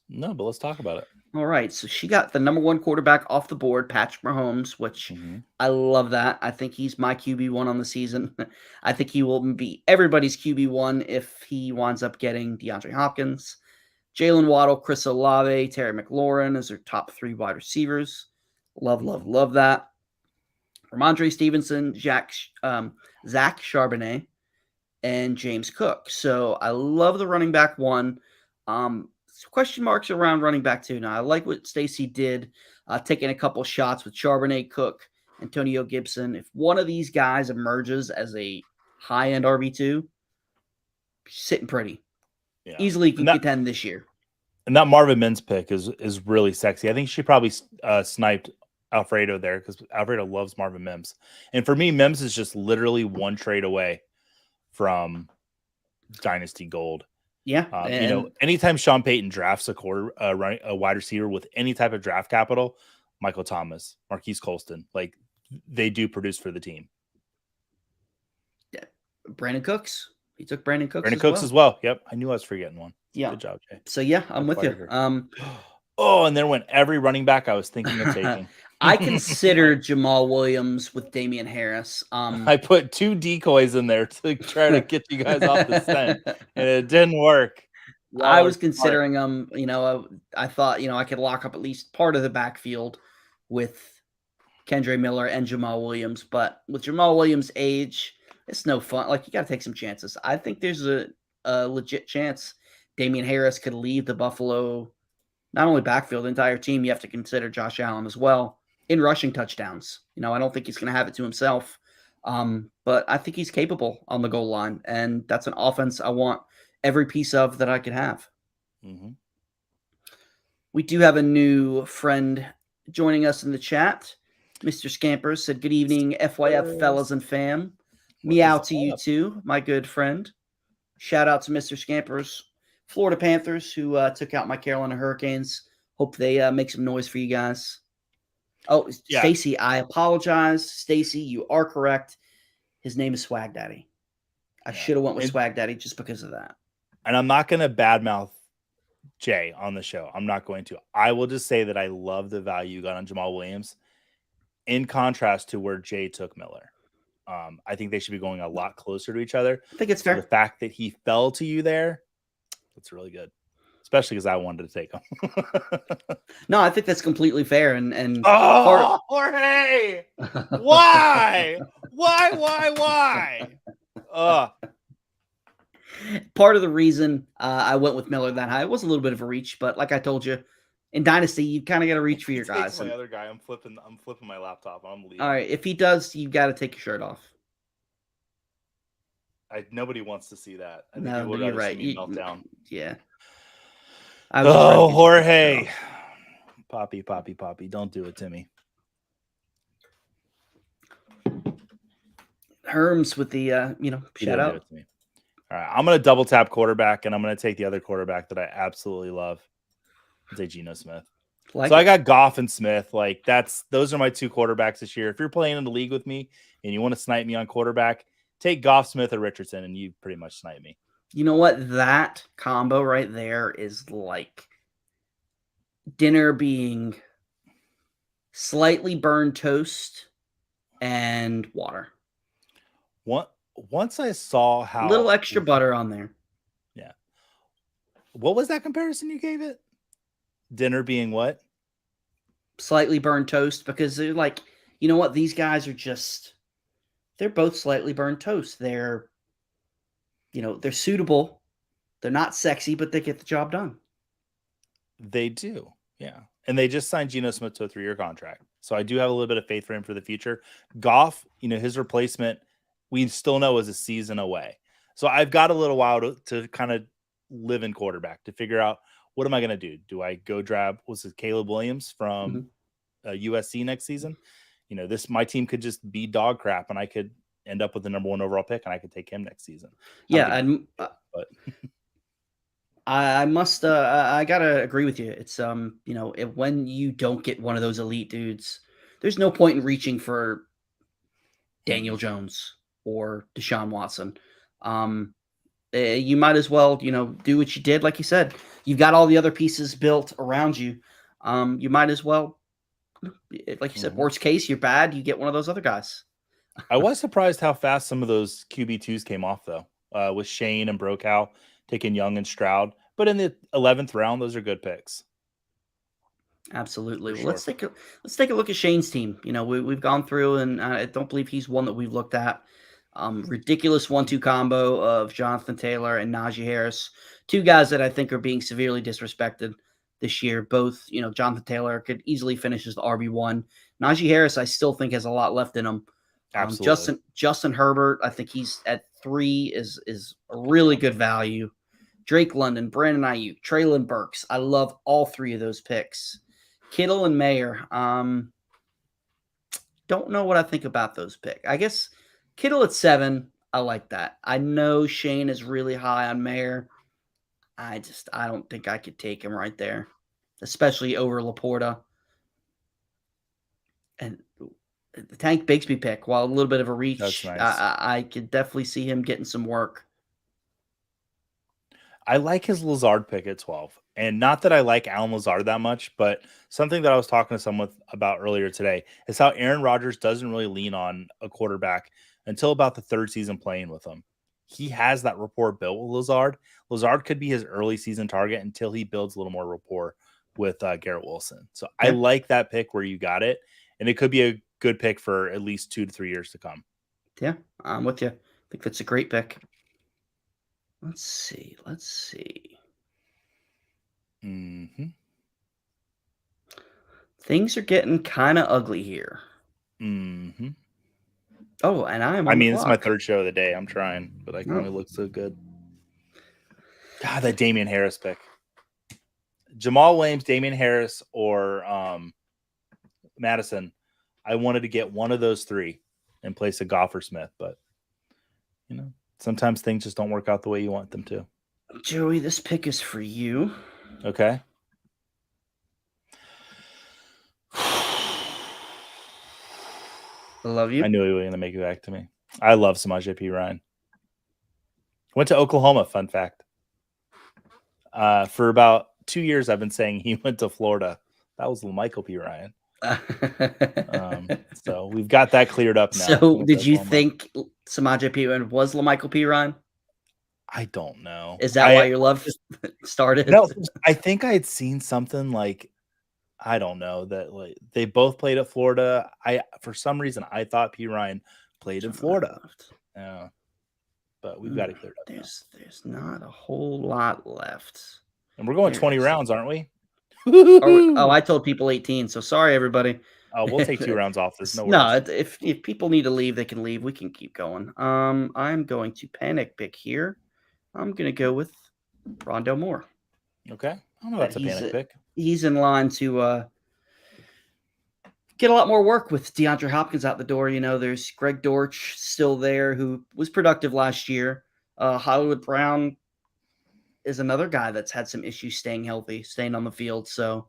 S2: No, but let's talk about it.
S1: All right. So she got the number 1 quarterback off the board, Patrick Mahomes, which I love that. I think he's my QB1 on the season. I think he will be everybody's QB1 if he winds up getting DeAndre Hopkins. Jalen Waddle, Chris Olave, Terry McLaurin as their top 3 wide receivers. Love, love, love that. Ramondre Stevenson, Zach Charbonnet, and James Cook. So I love the running back 1. Question marks around running back 2. Now, I like what Stacy did, taking a couple shots with Charbonnet, Cook, Antonio Gibson. If one of these guys emerges as a high-end RB2, sitting pretty. Yeah. Easily can contend this year.
S2: And that Marvin Mims pick is really sexy. I think she probably sniped Alfredo there because Alfredo loves Marvin Mims. And for me, Mims is just literally 1 trade away from Dynasty Gold.
S1: Yeah.
S2: Anytime Sean Payton drafts a wide receiver with any type of draft capital, Michael Thomas, Marquise Colston, like they do produce for the team.
S1: Yeah. Brandon Cooks. He took Brandon Cooks
S2: as well. Yep. I knew I was forgetting one.
S1: Yeah.
S2: Good job, Jay.
S1: So yeah, I'm with you.
S2: And then went every running back I was thinking of taking.
S1: I considered Jamal Williams with Damian Harris.
S2: I put 2 decoys in there to try to get you guys off the scent, and it didn't work.
S1: I was considering them. I thought I could lock up at least part of the backfield with Kendre Miller and Jamal Williams, but with Jamal Williams' age, it's no fun. Like, you got to take some chances. I think there's a legit chance Damian Harris could leave the Buffalo, not only backfield, the entire team. You have to consider Josh Allen as well in rushing touchdowns. I don't think he's going to have it to himself, but I think he's capable on the goal line, and that's an offense I want every piece of that I could have.
S2: Mm-hmm.
S1: We do have a new friend joining us in the chat. Mr. Scampers said, "Good evening, FYF fellas and fam. Meow to you too, my good friend." Shout out to Mr. Scampers, Florida Panthers, who took out my Carolina Hurricanes. Hope they make some noise for you guys. Oh, yeah. Stacy, I apologize. Stacy, you are correct. His name is Swag Daddy. I should have went with Swag Daddy just because of that.
S2: And I'm not going to badmouth Jay on the show. I'm not going to. I will just say that I love the value you got on Jamal Williams in contrast to where Jay took Miller. I think they should be going a lot closer to each other.
S1: I think it's
S2: So
S1: fair.
S2: the fact that he fell to you there, that's really good. Especially because I wanted to take him.
S1: No, I think that's completely fair. And
S2: Jorge! Why? Why?
S1: Part of the reason I went with Miller that high, it was a little bit of a reach, but like I told you, in Dynasty, you kind of got to reach for your guys.
S2: My other guy, I'm flipping my laptop. I'm leaving.
S1: All right, if he does, you got to take your shirt off.
S2: Nobody wants to see that. I think
S1: No, you're right.
S2: Melt down.
S1: Yeah.
S2: Oh, Jorge. Poppy, don't do it to me.
S1: Herms with the shout out.
S2: To me. All right, I'm going to double tap quarterback, and I'm going to take the other quarterback that I absolutely love. I'll take Geno Smith. I got Goff and Smith. Like those are my two quarterbacks this year. If you're playing in the league with me and you want to snipe me on quarterback, take Goff, Smith, or Richardson, and you pretty much snipe me.
S1: You know what? That combo right there is like dinner being slightly burned toast and water.
S2: Once I saw how
S1: a little extra butter on there.
S2: Yeah. What was that comparison you gave it? Dinner being what?
S1: Slightly burned toast, because they're like, you know what? These guys are they're both slightly burned toast. They're suitable. They're not sexy, but they get the job done.
S2: They do. Yeah. And they just signed Geno Smith to a 3-year contract. So I do have a little bit of faith for him for the future. Goff, his replacement, we still know is a season away. So I've got a little while to kind of live in quarterback to figure out, what am I going to do? Do I go grab, Caleb Williams from USC next season? My team could just be dog crap and I could end up with the number 1 overall pick and I could take him next season.
S1: Yeah. But I gotta agree with you. It's, when you don't get one of those elite dudes, there's no point in reaching for Daniel Jones or Deshaun Watson. You might as well, do what you did. Like you said, you've got all the other pieces built around you. You might as well, like you said, worst case, you're bad, you get one of those other guys.
S2: I was surprised how fast some of those QB2s came off, though, with Shane and Brokow taking Young and Stroud. But in the 11th round, those are good picks.
S1: Absolutely. Well, let's take a look at Shane's team. We've gone through, and I don't believe he's one that we've looked at. Ridiculous 1-2 combo of Jonathan Taylor and Najee Harris, two guys that I think are being severely disrespected this year. Both, Jonathan Taylor could easily finish as the RB1. Najee Harris, I still think, has a lot left in him.
S2: Absolutely.
S1: Justin Herbert, I think he's at 3 is a really good value. Drake London, Brandon Ayuk, Treylon Burks. I love all 3 of those picks. Kittle and Mayer. Don't know what I think about those picks. I guess Kittle at 7, I like that. I know Shane is really high on Mayer. I don't think I could take him right there, especially over Laporta. And the Tank Bigsby pick, while a little bit of a reach,
S2: that's nice.
S1: I could definitely see him getting some work.
S2: I like his Lazard pick at 12. And not that I like Alan Lazard that much, but something that I was talking to someone about earlier today is how Aaron Rodgers doesn't really lean on a quarterback until about the 3rd season playing with him. He has that rapport built with Lazard. Lazard could be his early season target until he builds a little more rapport with Garrett Wilson. So I like that pick where you got it. And it could be a good pick for at least 2 to 3 years to come.
S1: Yeah, I'm with you. I think that's a great pick. Let's see. Things are getting kind of ugly here. Oh, and
S2: this is my 3rd show of the day. I'm trying, but I can only look so good. God, that Damian Harris pick. Jamal Williams, Damian Harris, or Madison. I wanted to get one of those 3 in place of Goff or Smith, but sometimes things just don't work out the way you want them to.
S1: Joey, this pick is for you.
S2: Okay.
S1: I love you.
S2: I knew he was going to make it back to me. I love Samaje P. Ryan. Went to Oklahoma, fun fact. For about 2 years, I've been saying he went to Florida. That was Michael P. Ryan. So we've got that cleared up now.
S1: So did you think Samaje Perine was LaMichael Pirine?
S2: I don't know.
S1: Is that why your love started?
S2: No, I think I had seen something like, I don't know, that like they both played at Florida. For some reason I thought Pirine played in Florida. Yeah. But we've got it cleared up.
S1: There's not a whole lot left.
S2: And we're going 20 rounds, aren't we?
S1: Oh, I told people 18, so sorry everybody.
S2: Oh, we'll take 2 rounds off. There's no worries.
S1: No, if people need to leave, they can leave. We can keep going. I'm going to panic pick here. I'm going to go with Rondale Moore.
S2: Okay. I don't know if that's a panic pick.
S1: He's in line to get a lot more work with DeAndre Hopkins out the door. You know, there's Greg Dortch still there, who was productive last year. Hollywood Brown is another guy that's had some issues staying healthy, staying on the field. So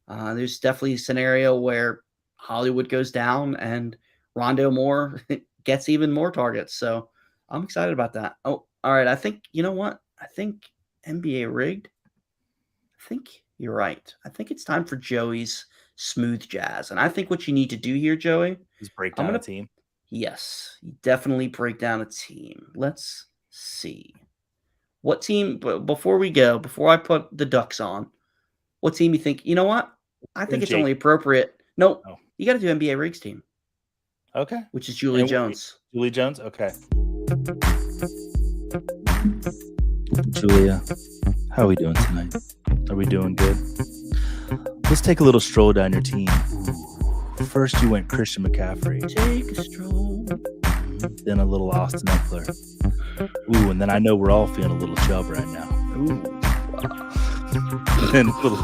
S1: there's definitely a scenario where Hollywood goes down and Rondale Moore gets even more targets. So I'm excited about that. Oh, all right. I think, you know what? I think NBA rigged. I think you're right. I think it's time for Joey's smooth jazz. And I think what you need to do here, Joey,
S2: is break down a team.
S1: Yes, definitely break down a team. Let's see. What team, before we go, before I put the Ducks on, what team you think, you know what? I think it's only appropriate. No, you got to do NBA Riggs team.
S2: Okay.
S1: Which is Julie Jones.
S2: Julie Jones? Okay. Julia, how are we doing tonight? Are we doing good? Let's take a little stroll down your team. First, you went Christian McCaffrey.
S1: Take a stroll.
S2: Then a little Austin Eckler. Ooh, and then I know we're all feeling a little Chubb right now. Then a little.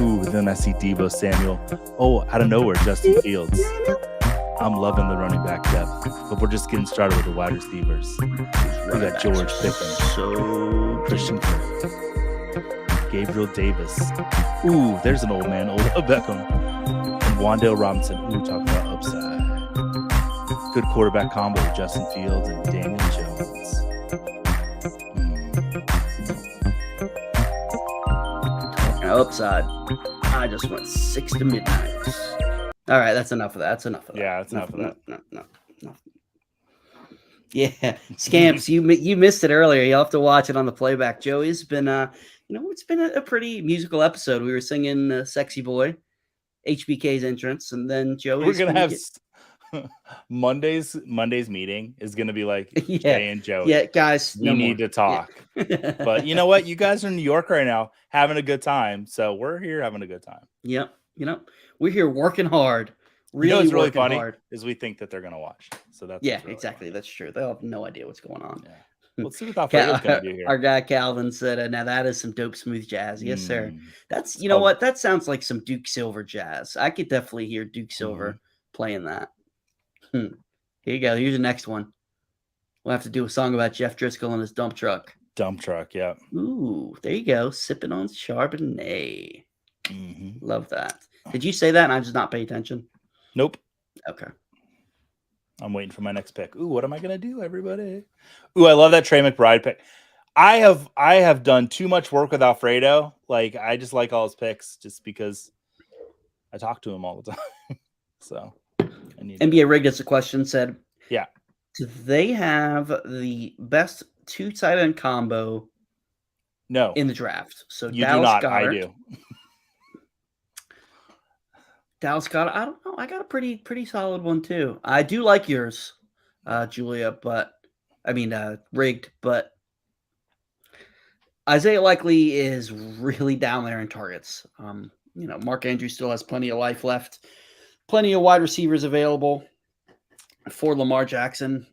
S2: Ooh, then I see Deebo Samuel. Oh, out of nowhere, Justin Fields. I'm loving the running back depth, but we're just getting started with the wide receivers. We got George Pickens, Christian Kirk, Gabriel Davis. Ooh, there's an old man, Odell Beckham, and Wan'Dale Robinson. Ooh, talking about upside. Good quarterback combo with Justin Fields and Daniel Jones.
S1: Talking upside. I just went 6 to midnight. All right, that's enough of that. That's enough of that.
S2: Yeah, that's enough of that.
S1: No. Yeah, Scamps, you missed it earlier. You'll have to watch it on the playback. Joey's been, it's been a pretty musical episode. We were singing "Sexy Boy," HBK's entrance, and then Joey's.
S2: We're gonna have Monday's meeting is gonna be like Jay and Joey.
S1: Yeah, guys,
S2: we need to talk. Yeah. But you know what? You guys are in New York right now, having a good time. So we're here having a good time.
S1: Yep. We're here working hard.
S2: What's really funny is we think that they're going to watch. So that's
S1: really exactly. Funny. That's true. They'll have no idea what's going on.
S2: Yeah. Let's see what Alfredo's going to do here.
S1: Our guy Calvin said, "Now that is some dope smooth jazz." Yes, sir. That's what that sounds like, some Duke Silver jazz. I could definitely hear Duke Silver playing that. Here you go. Here's the next one. We'll have to do a song about Jeff Driscoll and his dump truck.
S2: Dump truck, yeah.
S1: Ooh, there you go. Sipping on Chardonnay. Love that. Did you say that and I just not pay attention?
S2: Nope.
S1: Okay.
S2: I'm waiting for my next pick. Ooh, what am I gonna do, everybody? Ooh, I love that Trey McBride pick. I have done too much work with Alfredo. Like, I just like all his picks just because I talk to him all the time. So
S1: NBA Rig gets a question, said,
S2: yeah.
S1: Do they have the best 2 tight end combo?
S2: No.
S1: In the draft. So
S2: you
S1: Dallas
S2: do not.
S1: Goddard,
S2: I do.
S1: Dallas Goddard, I don't know. I got a pretty solid one too. I do like yours, Julia, but I mean rigged, but Isaiah Likely is really down there in targets. Mark Andrews still has plenty of life left, plenty of wide receivers available for Lamar Jackson.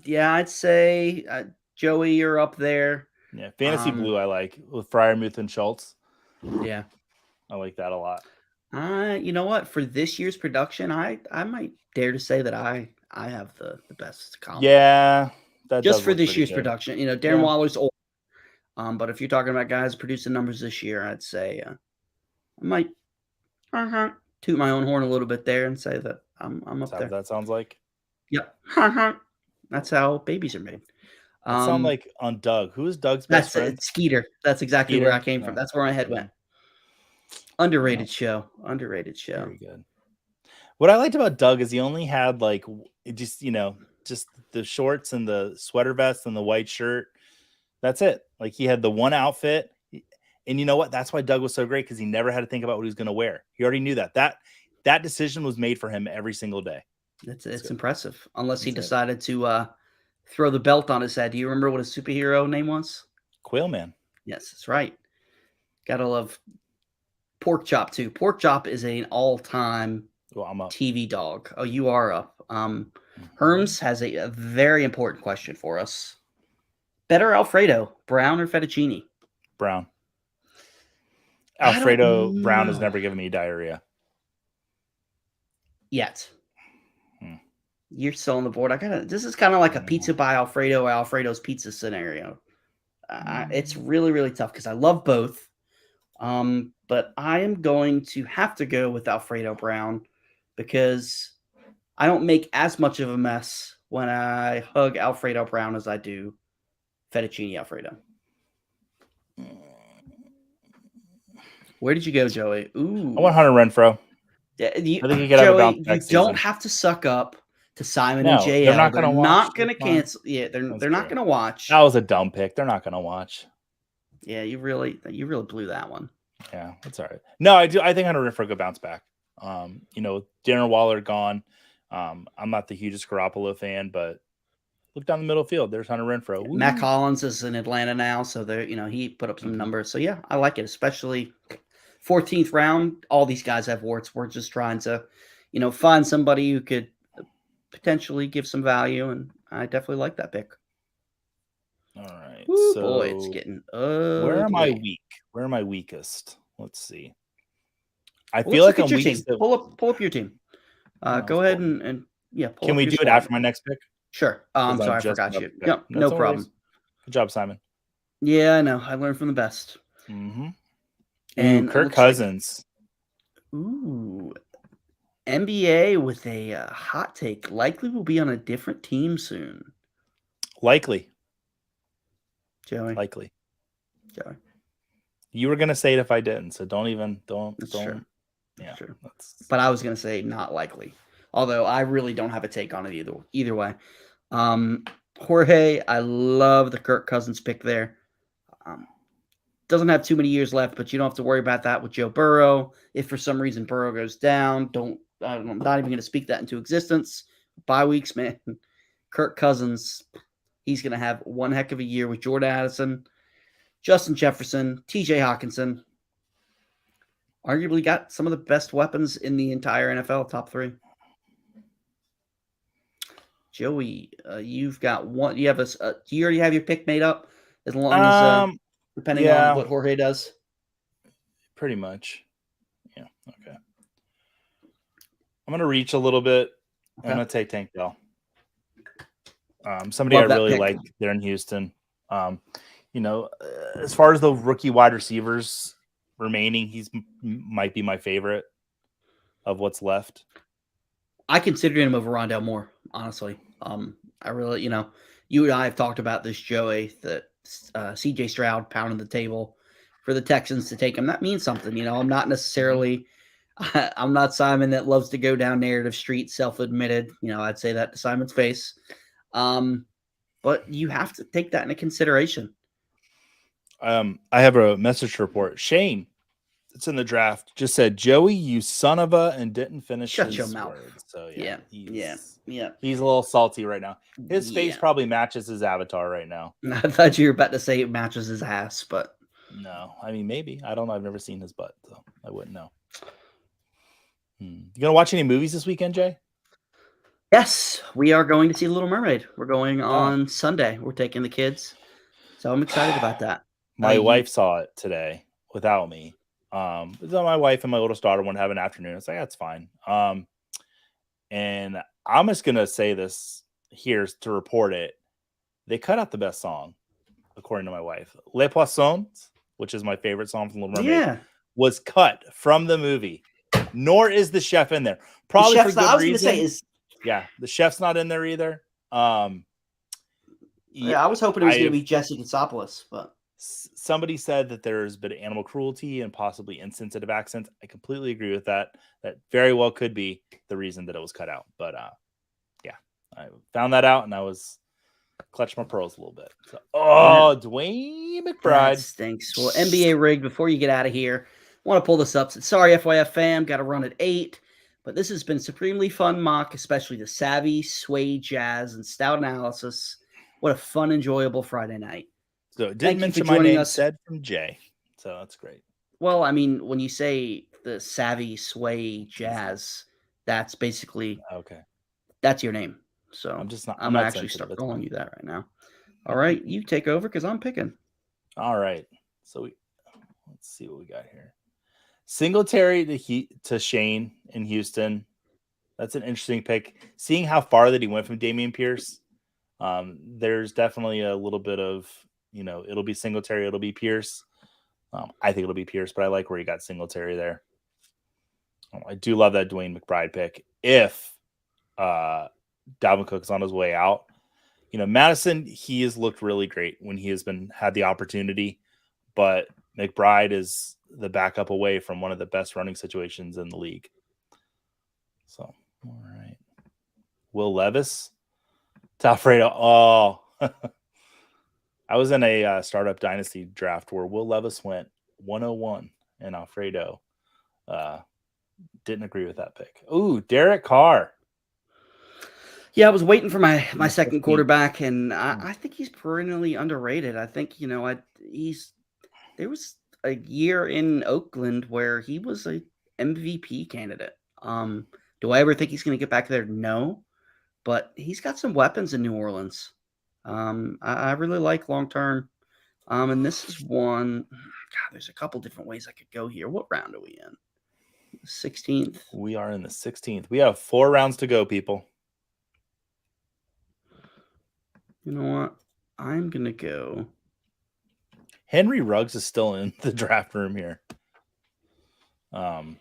S1: Yeah, I'd say Joey, you're up there.
S2: Yeah, Fantasy Blue I like with Freiermuth and Schultz.
S1: Yeah,
S2: I like that a lot.
S1: You know what? For this year's production, I might dare to say that I have the best combo.
S2: Yeah,
S1: that just for this year's production. Darren Waller's old, but if you're talking about guys producing numbers this year, I'd say I might toot my own horn a little bit there and say that I'm up there.
S2: That sounds like.
S1: Yep. That's how babies are made.
S2: That sound like on Doug. Who is Doug's best friend?
S1: Skeeter. That's exactly where I came from. That's where my head went. Underrated show. Underrated show.
S2: Very good. What I liked about Doug is he only had like just the shorts and the sweater vest and the white shirt. That's it. Like he had the one outfit. And you know what? That's why Doug was so great, because he never had to think about what he was going to wear. He already knew that. That decision was made for him every single day.
S1: It's impressive. Unless he decided to throw the belt on his head. Do you remember what his superhero name was?
S2: Quailman.
S1: Yes, that's right. Gotta love Pork Chop too. Pork Chop is an all-time
S2: I'm up.
S1: TV dog. Oh, you are up. Herms has a very important question for us. Better Alfredo, brown or fettuccine?
S2: Brown. Alfredo brown has never given me diarrhea.
S1: Yet. You're still on the board. This is kind of like a pizza by Alfredo or Alfredo's pizza scenario. It's really, really tough because I love both. But I am going to have to go with Alfredo Brown because I don't make as much of a mess when I hug Alfredo Brown as I do fettuccine Alfredo. Where did you go, Joey? Ooh,
S2: I want Hunter Renfrow.
S1: Yeah,
S2: I think he could have a bounce back season.
S1: Don't have to suck up to Simon and JL.
S2: They're not going to
S1: cancel. Yeah, they're not going to watch.
S2: That was a dumb pick. They're not going to watch.
S1: Yeah, you really blew that one.
S2: Yeah, that's all right. No, I do. I think Hunter Renfrow could bounce back. Darren Waller gone. I'm not the hugest Garoppolo fan, but look down the middle field. There's Hunter Renfrow.
S1: Ooh. Matt Collins is in Atlanta now, so he put up some numbers. So yeah, I like it, especially 14th round. All these guys have warts. We're just trying to, find somebody who could potentially give some value, and I definitely like that pick.
S2: All right.
S1: Ooh, so boy, it's getting
S2: where am I weak? Where am I weakest? Let's see. I feel like I'm weak.
S1: Pull up your team. Go ahead and
S2: can we do it after my next pick?
S1: Sure. I'm sorry, I forgot you. Yep, no problem.
S2: Good job, Simon.
S1: Yeah, I know. I learned from the best.
S2: Mm-hmm. And Kirk Cousins.
S1: Ooh. NBA with a hot take. Likely will be on a different team soon.
S2: Likely.
S1: Joey.
S2: Likely.
S1: Joey.
S2: You were going to say it if I didn't, so don't.
S1: True.
S2: Yeah.
S1: True. But I was going to say not likely. Although I really don't have a take on it either way. Jorge, I love the Kirk Cousins pick there. Doesn't have too many years left, but you don't have to worry about that with Joe Burrow. If for some reason Burrow goes down, I'm not even going to speak that into existence. Bye weeks, man. Kirk Cousins, he's going to have one heck of a year with Jordan Addison, Justin Jefferson, TJ Hawkinson. Arguably got some of the best weapons in the entire NFL, top 3. Joey, you've got one. You have do you already have your pick made up? As long as depending on what Jorge does.
S2: Pretty much. Yeah. Okay. I'm gonna reach a little bit. Okay. I'm gonna take Tank Dell. Somebody I really like there in Houston. As far as the rookie wide receivers remaining, he's might be my favorite of what's left.
S1: I consider him over Rondale Moore, honestly. I really, you and I have talked about this, Joey, that CJ Stroud pounding the table for the Texans to take him. That means something. I'm not necessarily, I'm not Simon that loves to go down narrative street, self-admitted. I'd say that to Simon's face. But you have to take that into consideration.
S2: I have a message to report. Shane, it's in the draft, just said, Joey, you son of a, and didn't finish
S1: Shut
S2: his
S1: your mouth.
S2: Words. So
S1: Yeah.
S2: He's a little salty right now. His face probably matches his avatar right now.
S1: I thought you were about to say it matches his ass, but
S2: no. I mean, maybe. I don't know. I've never seen his butt, so I wouldn't know. You gonna watch any movies this weekend, Jay?
S1: Yes, we are going to see Little Mermaid. We're going on Sunday. We're taking the kids, so I'm excited about that.
S2: My wife saw it today without me. My wife and my oldest daughter want to have an afternoon. It's like, that's fine. And I'm just gonna say this here to report it. They cut out the best song, according to my wife. Les Poissons, which is my favorite song from Little Mermaid, was cut from the movie. Nor is the chef in there. Probably for good reason. The chef's not in there either.
S1: I was hoping it was going to be Jesse Katsopoulos, but
S2: Somebody said that there's been animal cruelty and possibly insensitive accents. I completely agree with that. That very well could be the reason that it was cut out. But yeah, I found that out and I was clutched my pearls a little bit. So, Dwayne McBride.
S1: That stinks. Well, NBA rigged, before you get out of here, want to pull this up. Sorry, FYF fam, got to run at 8. But this has been supremely fun mock, especially the savvy, sway, jazz, and stout analysis. What a fun, enjoyable Friday night.
S2: So it didn't mention my name, said from Jay. So that's great.
S1: Well, I mean, when you say the savvy, sway, jazz, that's basically that's your name. So I'm not actually start calling you that right now. All right, you take over because I'm picking.
S2: All right. So let's see what we got here. Singletary to Shane in Houston. That's an interesting pick. Seeing how far that he went from Dameon Pierce, there's definitely a little bit of, it'll be Singletary, it'll be Pierce. I think it'll be Pierce, but I like where he got Singletary there. I do love that Dwayne McBride pick. If Dalvin Cook's on his way out, Madison, he has looked really great when he has had the opportunity, but McBride is the backup away from one of the best running situations in the league. So, all right. Will Levis to Alfredo. Oh, I was in a startup dynasty draft where Will Levis went 101 and Alfredo didn't agree with that pick. Ooh, Derek Carr.
S1: Yeah, I was waiting for my second quarterback, and I think he's perennially underrated. I think, there was a year in Oakland where he was a MVP candidate. Do I ever think he's going to get back there? No, but he's got some weapons in New Orleans. I really like long term. And this is one. God, there's a couple different ways I could go here. What round are we in? 16th.
S2: We are in the 16th. We have 4 rounds to go, people.
S1: You know what? I'm gonna go.
S2: Henry Ruggs is still in the draft room here. I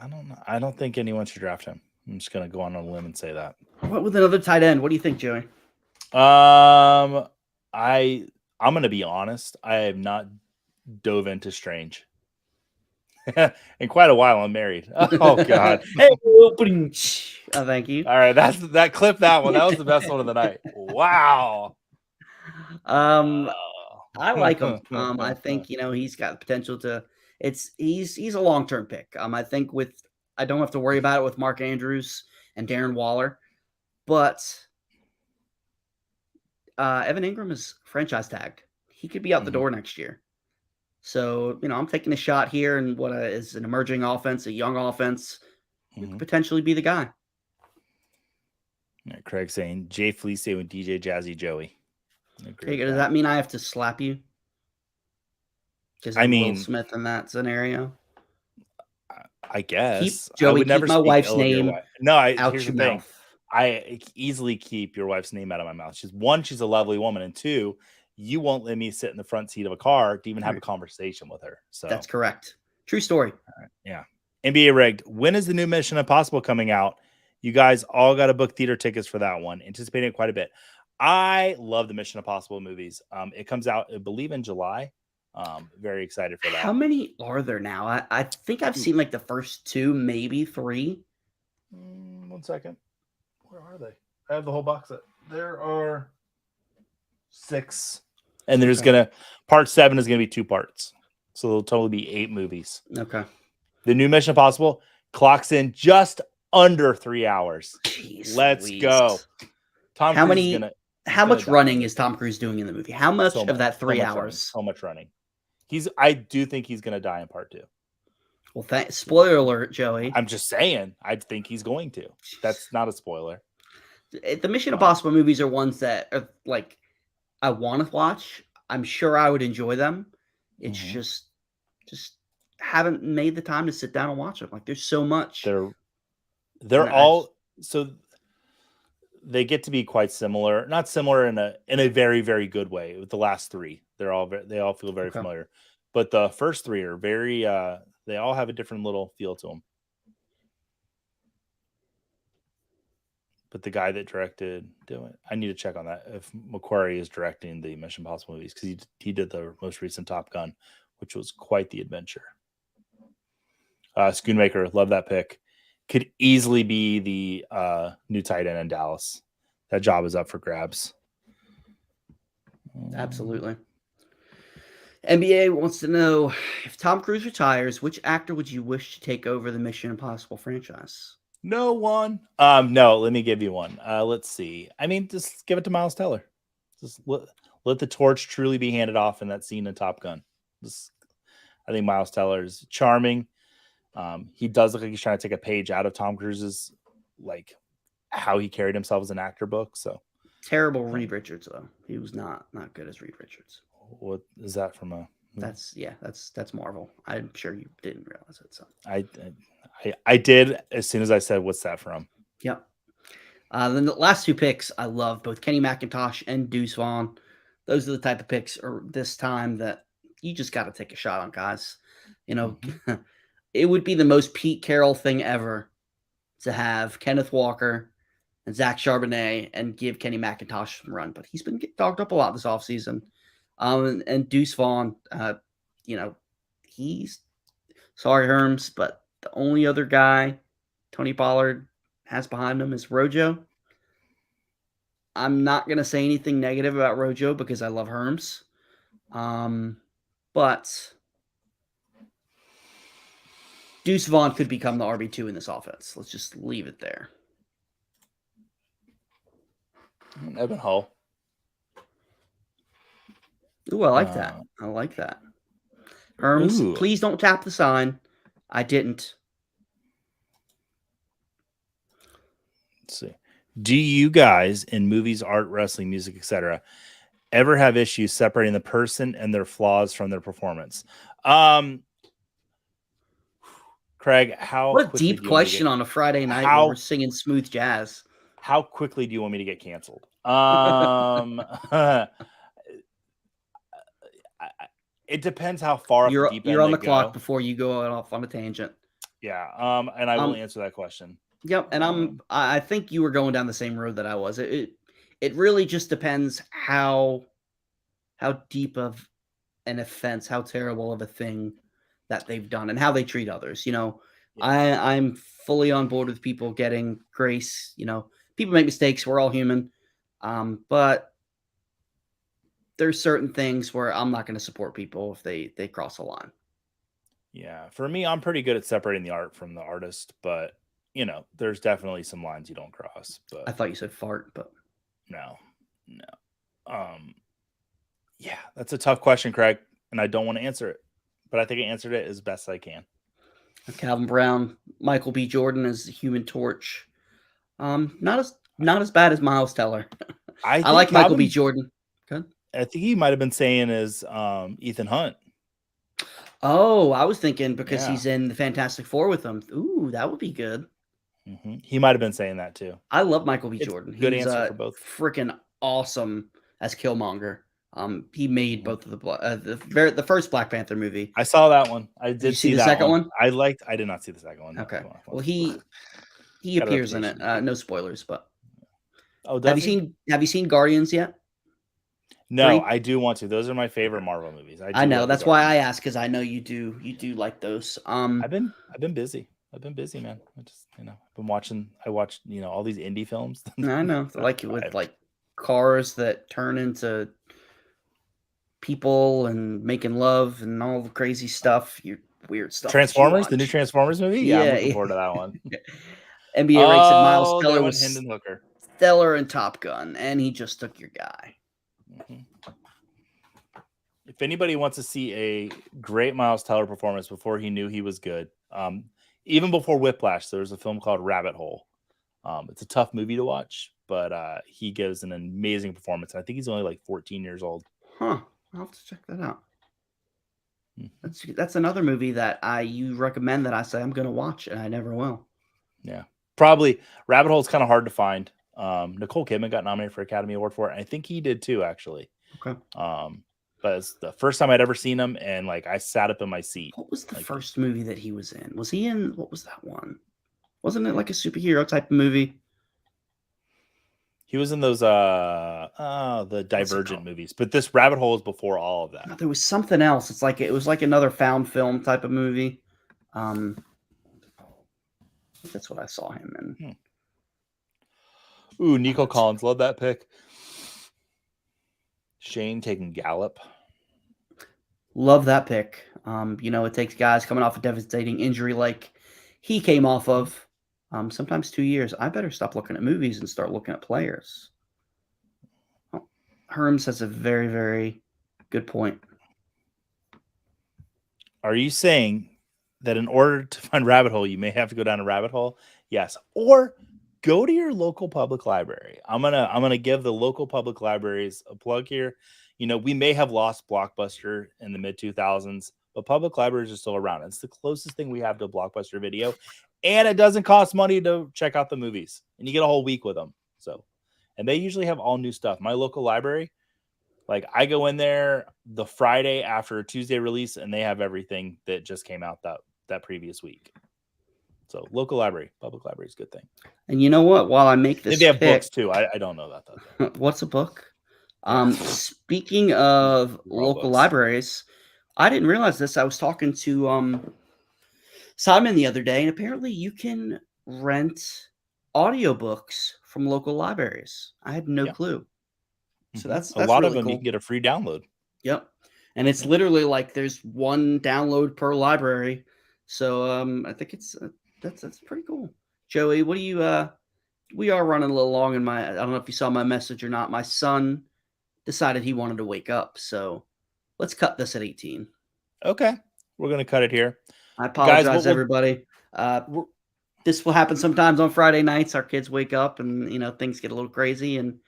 S2: don't know. I don't think anyone should draft him. I'm just gonna go on a limb and say that.
S1: What with another tight end? What do you think, Joey?
S2: I'm gonna be honest. I have not dove into Strange in quite a while. I'm married. Oh God.
S1: Hey, opening. Oh, thank you.
S2: All right, that clip. That one. That was the best one of the night. Wow.
S1: I like him. I think he's got the potential to. He's a long-term pick. I think I don't have to worry about it with Mark Andrews and Darren Waller, but Evan Ingram is franchise tagged. He could be out the door next year. So I'm taking a shot here, and what is an emerging offense, a young offense, you could potentially be the guy.
S2: Yeah, Craig saying Jay Felice with DJ Jazzy Joey.
S1: Okay, does that mean I have to slap you? I mean, Will Smith in that scenario.
S2: I guess
S1: Joey, I would never keep my wife's name.
S2: Here's the thing. I easily keep your wife's name out of my mouth. She's a lovely woman, and 2, you won't let me sit in the front seat of a car to even have a conversation with her. So
S1: that's correct. True story.
S2: Yeah. NBA rigged. When is the new Mission Impossible coming out? You guys all got to book theater tickets for that one. Anticipating it quite a bit. I love the Mission Impossible movies. It comes out, I believe, in July. Very excited for that.
S1: How many are there now? I think I've seen like the first 2, maybe 3.
S2: 1 second. Where are they? I have the whole box set. There are 6. And there's part 7 is gonna be 2 parts. So there'll totally be 8 movies.
S1: Okay.
S2: The new Mission Impossible clocks in just under 3 hours.
S1: Jeez,
S2: let's go.
S1: How much running is Tom Cruise doing in the movie? How much of that 3 hours?
S2: So much running. I do think he's gonna die in part 2.
S1: Well, spoiler alert, Joey.
S2: I'm just saying. I think he's going to. That's not a spoiler.
S1: The Mission Impossible movies are ones that are like I want to watch. I'm sure I would enjoy them. It's just haven't made the time to sit down and watch them. Like there's so much.
S2: They're all so they get to be quite similar. Not similar in a very, very good way with the last 3. They all feel very familiar. But the first 3 are very they all have a different little feel to them. but the guy that directed I need to check on that if McQuarrie is directing the Mission Impossible movies, because he did the most recent Top Gun, which was quite the adventure. Schoonmaker, love that pick. Could easily be the new tight end in Dallas. That job is up for grabs.
S1: Absolutely. NBA wants to know, if Tom Cruise retires, which actor would you wish to take over the Mission Impossible franchise?
S2: No one. No, let me give you one. Let's see. I mean, just give it to Miles Teller. Just let the torch truly be handed off in that scene in Top Gun. I think Miles Teller is charming. He does look like he's trying to take a page out of Tom Cruise's, like, how he carried himself as an actor book. So
S1: terrible Reed Richards, though. He was not good as Reed Richards.
S2: What is that from a?
S1: That's Marvel. I'm sure you didn't realize it. So
S2: I did as soon as I said, "What's that from?"
S1: Yep. Then the last two picks, I love both Kenny McIntosh and Deuce Vaughn. Those are the type of picks, or this time, that you just got to take a shot on, guys. You know, it would be the most Pete Carroll thing ever to have Kenneth Walker and Zach Charbonnet and give Kenny McIntosh some run, but he's been dogged up a lot this offseason. And Deuce Vaughn, he's sorry, Herms, but the only other guy Tony Pollard has behind him is Rojo. I'm not going to say anything negative about Rojo because I love Herms. But Deuce Vaughn could become the RB2 in this offense. Let's just leave it there.
S2: Evan Hull.
S1: Ooh, I like that. I like that. Herms, please don't tap the sign. I didn't.
S2: Let's see. Do you guys in movies, art, wrestling, music, etc., ever have issues separating the person and their flaws from their performance? Craig,
S1: what a deep question on a Friday night when we're singing smooth jazz.
S2: How quickly do you want me to get canceled? It depends how far
S1: you're
S2: off the deep end
S1: you're on the clock before you go off on a tangent.
S2: Yeah, and I will answer that question.
S1: Yep, and I think you were going down the same road that I was. It really just depends how deep of an offense, how terrible of a thing that they've done, and how they treat others. You know, yeah. I'm fully on board with people getting grace. You know, people make mistakes. We're all human, but there's certain things where I'm not going to support people if they cross a line.
S2: Yeah, for me, I'm pretty good at separating the art from the artist, but you know, there's definitely some lines you don't cross. But
S1: I thought you said fart, but
S2: no. Yeah, that's a tough question, Craig, and I don't want to answer it, but I think I answered it as best I can.
S1: Calvin Brown, Michael B. Jordan as the Human Torch. Not as bad as Miles Teller. I like Michael B. Jordan. Good.
S2: I think he might have been saying is Ethan Hunt.
S1: Oh, I was thinking because he's in the Fantastic Four with them. Ooh, that would be good.
S2: Mm-hmm. He might have been saying that too.
S1: I love Michael B. Jordan.
S2: Good answer for both.
S1: Freaking awesome as Killmonger. He made both of the first Black Panther movie.
S2: I saw that one. I did see
S1: the second one.
S2: I did not see the second one.
S1: Okay. Well, he appears in it. No spoilers, but have you seen Guardians yet?
S2: No, 3? I do want to. Those are my favorite Marvel movies.
S1: I know. That's why I asked, because I know you do like those.
S2: I've been busy. I've been busy, man. I watched all these indie films.
S1: I know. Like with like cars that turn into people and making love and all the crazy stuff. Weird stuff.
S2: Transformers, the new Transformers movie? Yeah, I'm looking forward to that one.
S1: NBA ranks that Miles Teller was Hendon Hooker. Stellar in Top Gun, and he just took your guy.
S2: Mm-hmm. If anybody wants to see a great Miles Teller performance before he knew he was good, even before Whiplash, there was a film called Rabbit Hole. It's a tough movie to watch, but he gives an amazing performance. I think he's only like 14 years old.
S1: Huh. I'll have to check that out. That's another movie that you recommend that I say I'm going to watch, and I never will.
S2: Yeah. Probably. Rabbit Hole is kind of hard to find. Nicole Kidman got nominated for Academy Award for it. And I think he did too, actually.
S1: Okay.
S2: But it's the first time I'd ever seen him, and like I sat up in my seat.
S1: What was the first movie that he was in? Was he in, what was that one? Wasn't it like a superhero type of movie?
S2: He was in those the Divergent movies, but this Rabbit Hole is before all of that.
S1: There was something else. It was like another found film type of movie. That's what I saw him in.
S2: Ooh, Nico Collins, love that pick. Shane taking Gallup.
S1: Love that pick. It takes guys coming off a devastating injury like he came off of. Sometimes 2 years. I better stop looking at movies and start looking at players. Oh, Herms has a very, very good point.
S2: Are you saying that in order to find Rabbit Hole, you may have to go down a rabbit hole? Yes. Or go to your local public library. I'm gonna give the local public libraries a plug here. We may have lost Blockbuster in the mid 2000s, but public libraries are still around. It's the closest thing we have to a Blockbuster video. And it doesn't cost money to check out the movies. And you get a whole week with them. And they usually have all new stuff. My local library, like I go in there the Friday after a Tuesday release, and they have everything that just came out that previous week. So local library, public library is a good thing.
S1: And you know what? While I make this
S2: they have
S1: pick,
S2: books too. I don't know that though.
S1: What's a book? Speaking of local libraries, I didn't realize this. I was talking to Simon the other day, and apparently you can rent audiobooks from local libraries. I had no clue. So that's
S2: a lot
S1: really
S2: of them
S1: cool.
S2: you can get a free download.
S1: Yep. And it's literally like there's one download per library. So I think that's pretty cool. Joey, what do you we are running a little long I don't know if you saw my message or not. My son decided he wanted to wake up. So let's cut this at 18.
S2: Okay. We're going to cut it here.
S1: I apologize, everybody. This will happen sometimes on Friday nights. Our kids wake up and, things get a little crazy. And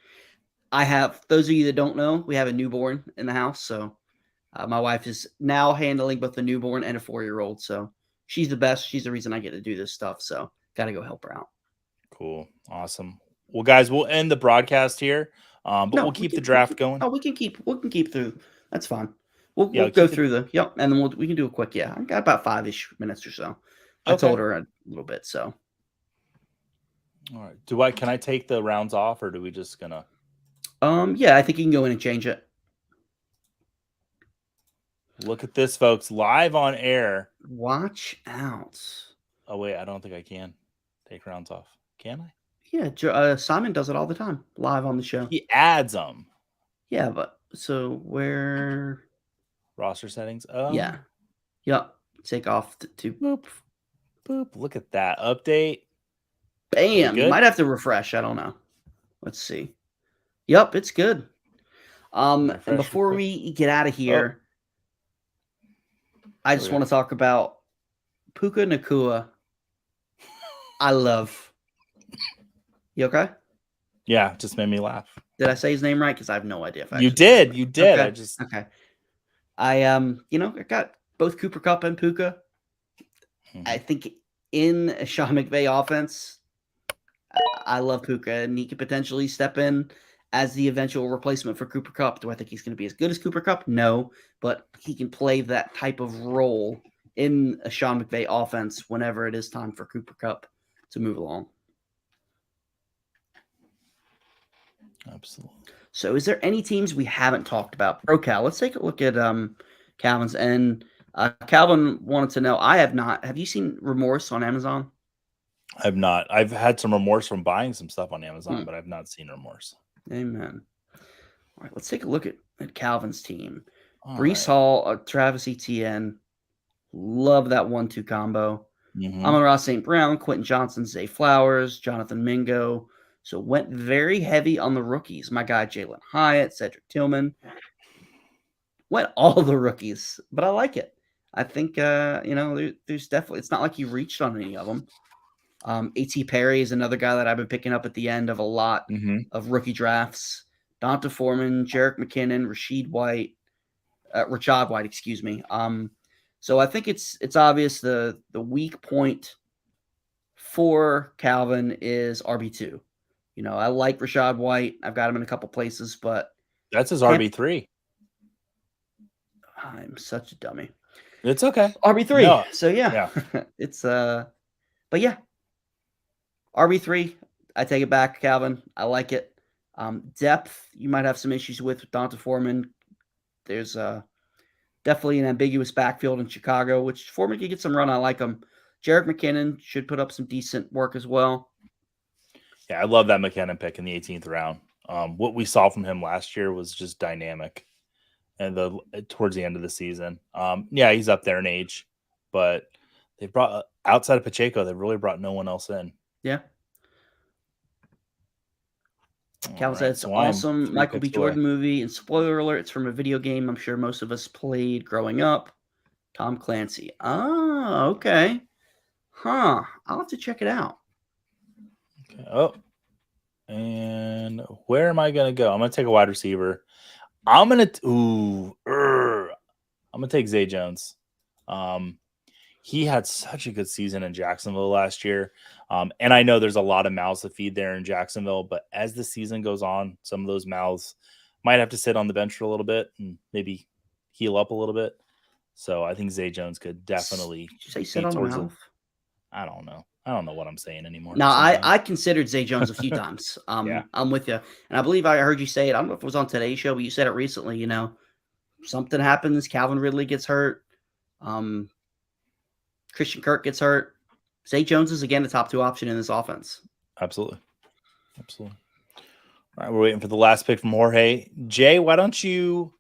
S1: those of you that don't know, we have a newborn in the house. So my wife is now handling both a newborn and a 4-year-old. So she's the best. She's the reason I get to do this stuff. So got to go help her out.
S2: Cool. Awesome. Well, guys, we'll end the broadcast here, but we'll keep the draft going.
S1: Oh, we can keep through. That's fine. We'll go through and then we can do a quick, I got about 5-ish minutes or so. I told her a little bit, so.
S2: All right. Can I take the rounds off, or do we just gonna?
S1: I think you can go in and change it.
S2: Look at this, folks, live on air.
S1: Watch out.
S2: Oh, wait, I don't think I can take rounds off. Can I?
S1: Yeah, Simon does it all the time, live on the show.
S2: He adds them.
S1: Yeah, but so where?
S2: Roster settings.
S1: Yeah. Yep. Take off to
S2: boop. Boop. Look at that update.
S1: Bam. Might have to refresh. I don't know. Let's see. Yep, it's good. And before we get out of here, I just want to talk about Puka Nacua. I love. You okay?
S2: Yeah, just made me laugh.
S1: Did I say his name right? Because I have no idea.
S2: You did.
S1: Okay. Okay. I got both Cooper Kupp and Puka. Mm-hmm. I think in a Sean McVay offense, I love Puka, and he could potentially step in as the eventual replacement for Cooper Kupp. Do I think he's going to be as good as Cooper Kupp? No, but he can play that type of role in a Sean McVay offense whenever it is time for Cooper Kupp to move along.
S2: Absolutely.
S1: So is there any teams we haven't talked about? ProCal, let's take a look at Calvin's. And Calvin wanted to know, I have not. Have you seen Remorse on Amazon?
S2: I have not. I've had some remorse from buying some stuff on Amazon, but I've not seen Remorse.
S1: Amen. All right, let's take a look at Calvin's team. Breece Hall, Travis Etienne. Love that 1-2 combo.
S2: Mm-hmm.
S1: Amon-Ra St. Brown, Quentin Johnson, Zay Flowers, Jonathan Mingo. So went very heavy on the rookies. My guy, Jalen Hyatt, Cedric Tillman. Went all the rookies, but I like it. I think, there's definitely, it's not like you reached on any of them. A.T. Perry is another guy that I've been picking up at the end of a lot of rookie drafts. Donta Foreman, Jerick McKinnon, Rashad White, excuse me. So I think it's obvious the weak point for Calvin is RB2. I like Rashad White. I've got him in a couple places, but
S2: that's his RB3.
S1: I'm such a dummy.
S2: It's okay.
S1: RB3. No. So yeah. It's but yeah. RB3, I take it back, Calvin. I like it. Depth, you might have some issues with Donta Foreman. There's definitely an ambiguous backfield in Chicago, which Foreman could get some run. I like him. Jerick McKinnon should put up some decent work as well.
S2: Yeah, I love that McKinnon pick in the 18th round. What we saw from him last year was just dynamic, and towards the end of the season. Yeah, he's up there in age, but they brought outside of Pacheco, they really brought no one else in.
S1: Yeah. Cal said it's awesome Michael B. Jordan movie, and spoiler alert, it's from a video game I'm sure most of us played growing up. Tom Clancy. Oh, okay. Huh. I'll have to check it out.
S2: Okay. Oh, and where am I going to go? I'm going to take a wide receiver. I'm going to take Zay Jones. He had such a good season in Jacksonville last year. And I know there's a lot of mouths to feed there in Jacksonville, but as the season goes on, some of those mouths might have to sit on the bench for a little bit and maybe heal up a little bit. So I think Zay Jones could definitely.
S1: Did you say sit on the mouth?
S2: I don't know. I don't know what I'm saying anymore.
S1: No, I considered Zay Jones a few times.
S2: Yeah.
S1: I'm with you. And I believe I heard you say it. I don't know if it was on today's show, but you said it recently, something happens. Calvin Ridley gets hurt. Christian Kirk gets hurt. Zay Jones is, again, the top 2 option in this offense.
S2: Absolutely. All right, we're waiting for the last pick from Jorge. Jay, why don't you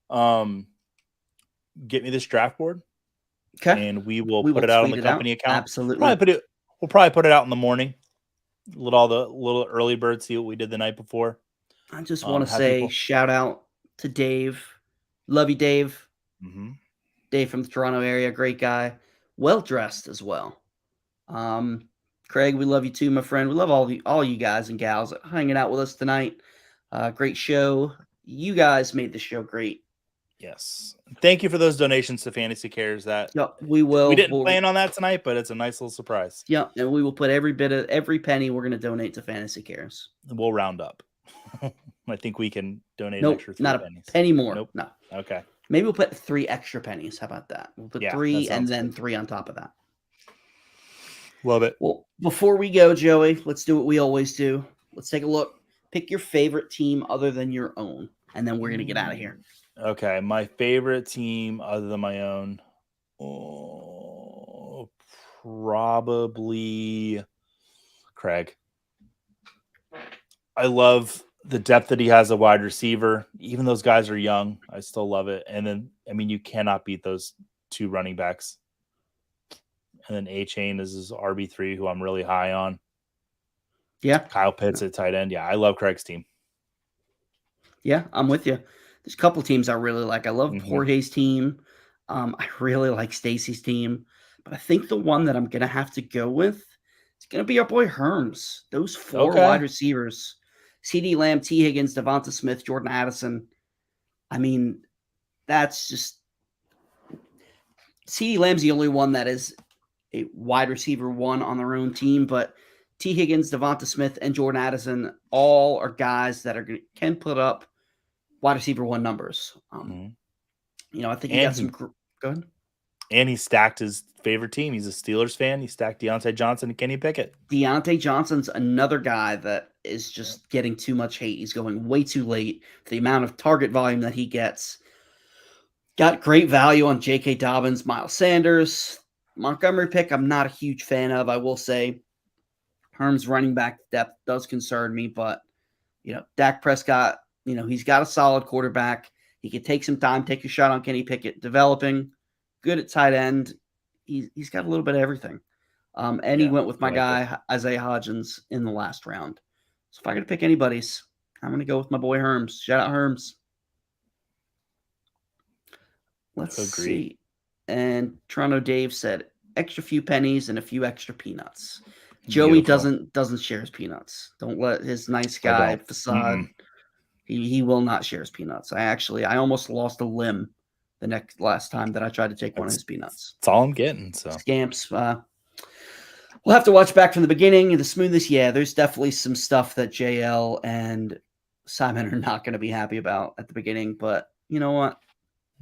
S2: get me this draft board?
S1: Okay.
S2: And we will put it out on the company account.
S1: Absolutely.
S2: We'll probably put it out in the morning. Let all the little early birds see what we did the night before.
S1: I just want to say shout out to Dave. Love you, Dave.
S2: Mm-hmm.
S1: Dave from the Toronto area. Great guy. Well dressed as well. Craig, we love you too, my friend. We love all you guys and gals hanging out with us tonight. Great show. You guys made the show great.
S2: Yes. Thank you for those donations to Fantasy Cares.
S1: We will.
S2: We didn't plan on that tonight, but it's a nice little surprise.
S1: Yeah, and we will put every penny we're going to donate to Fantasy Cares.
S2: We'll round up. I think we can donate
S1: nope,
S2: extra 3
S1: not
S2: pennies.
S1: A penny more.
S2: Nope.
S1: No.
S2: Okay.
S1: Maybe we'll put 3 extra pennies. How about that? We'll put 3 and then 3 on top of that.
S2: Love it.
S1: Well, before we go, Joey, let's do what we always do. Let's take a look. Pick your favorite team other than your own, and then we're going to get out of here.
S2: Okay. My favorite team other than my own, probably Craig. I love the depth that he has a wide receiver. Even those guys are young. I still love it. And then, you cannot beat those 2 running backs. And then A-Chain is his RB3, who I'm really high on.
S1: Yeah.
S2: Kyle Pitts at tight end. Yeah, I love Craig's team.
S1: Yeah, I'm with you. There's a couple teams I really like. I love Jorge's team. I really like Stacy's team. But I think the one that I'm going to have to go with is going to be our boy Herms. Those 4 wide receivers. CeeDee Lamb, T. Higgins, Devonta Smith, Jordan Addison. That's just – CeeDee Lamb's the only one that is a wide receiver 1 on their own team. But T. Higgins, Devonta Smith, and Jordan Addison all are guys that can put up wide receiver 1 numbers. I think he got some – go ahead.
S2: And he stacked his favorite team. He's a Steelers fan. He stacked Deontay Johnson and Kenny Pickett.
S1: Deontay Johnson's another guy that is just getting too much hate. He's going way too late. The amount of target volume that he gets. Got great value on J.K. Dobbins, Miles Sanders. Montgomery pick I'm not a huge fan of, I will say. Herm's running back depth does concern me, but, Dak Prescott, he's got a solid quarterback. He could take some time, take a shot on Kenny Pickett, developing. Good at tight end. He's got a little bit of everything. And he went with my guy, Isaiah Hodgins, in the last round. So if I got to pick anybody's, I'm going to go with my boy Herms. Shout out Herms. Let's see. And Toronto Dave said, extra few pennies and a few extra peanuts. Joey doesn't share his peanuts. Don't let his nice guy facade. Mm-hmm. He will not share his peanuts. I almost lost a limb the last time that I tried to take one of his peanuts.
S2: That's all I'm getting. So
S1: Scamps. We'll have to watch back from the beginning. The smoothest, there's definitely some stuff that JL and Simon are not going to be happy about at the beginning, but you know what?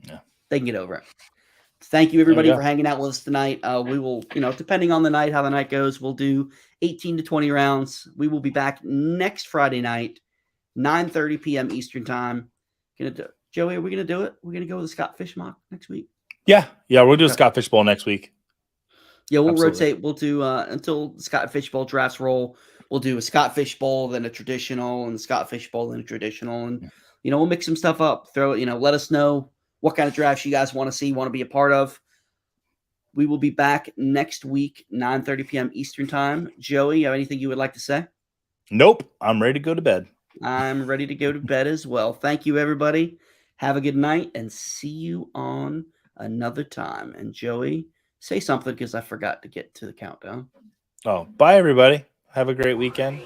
S2: Yeah.
S1: They can get over it. Thank you, everybody, for hanging out with us tonight. We will, depending on the night, how the night goes, we'll do 18 to 20 rounds. We will be back next Friday night 9:30 p.m. Eastern time. Joey, are we gonna do it? We're gonna go with the Scott Fish mock next week.
S2: Yeah, we'll do a Scott Fish Bowl next week.
S1: Yeah, we'll rotate. We'll do until the Scott Fish Bowl drafts roll. We'll do a Scott Fish Bowl, then a traditional, and the Scott Fish Bowl, then a traditional, and we'll mix some stuff up. Let us know what kind of drafts you guys want to see, want to be a part of. We will be back next week, 9:30 p.m. Eastern time. Joey, you have anything you would like to say?
S2: Nope, I'm ready to go to bed.
S1: I'm ready to go to bed as well. Thank you, everybody. Have a good night, and see you on another time. And Joey, say something because I forgot to get to the countdown.
S2: Oh, bye, everybody. Have a great weekend.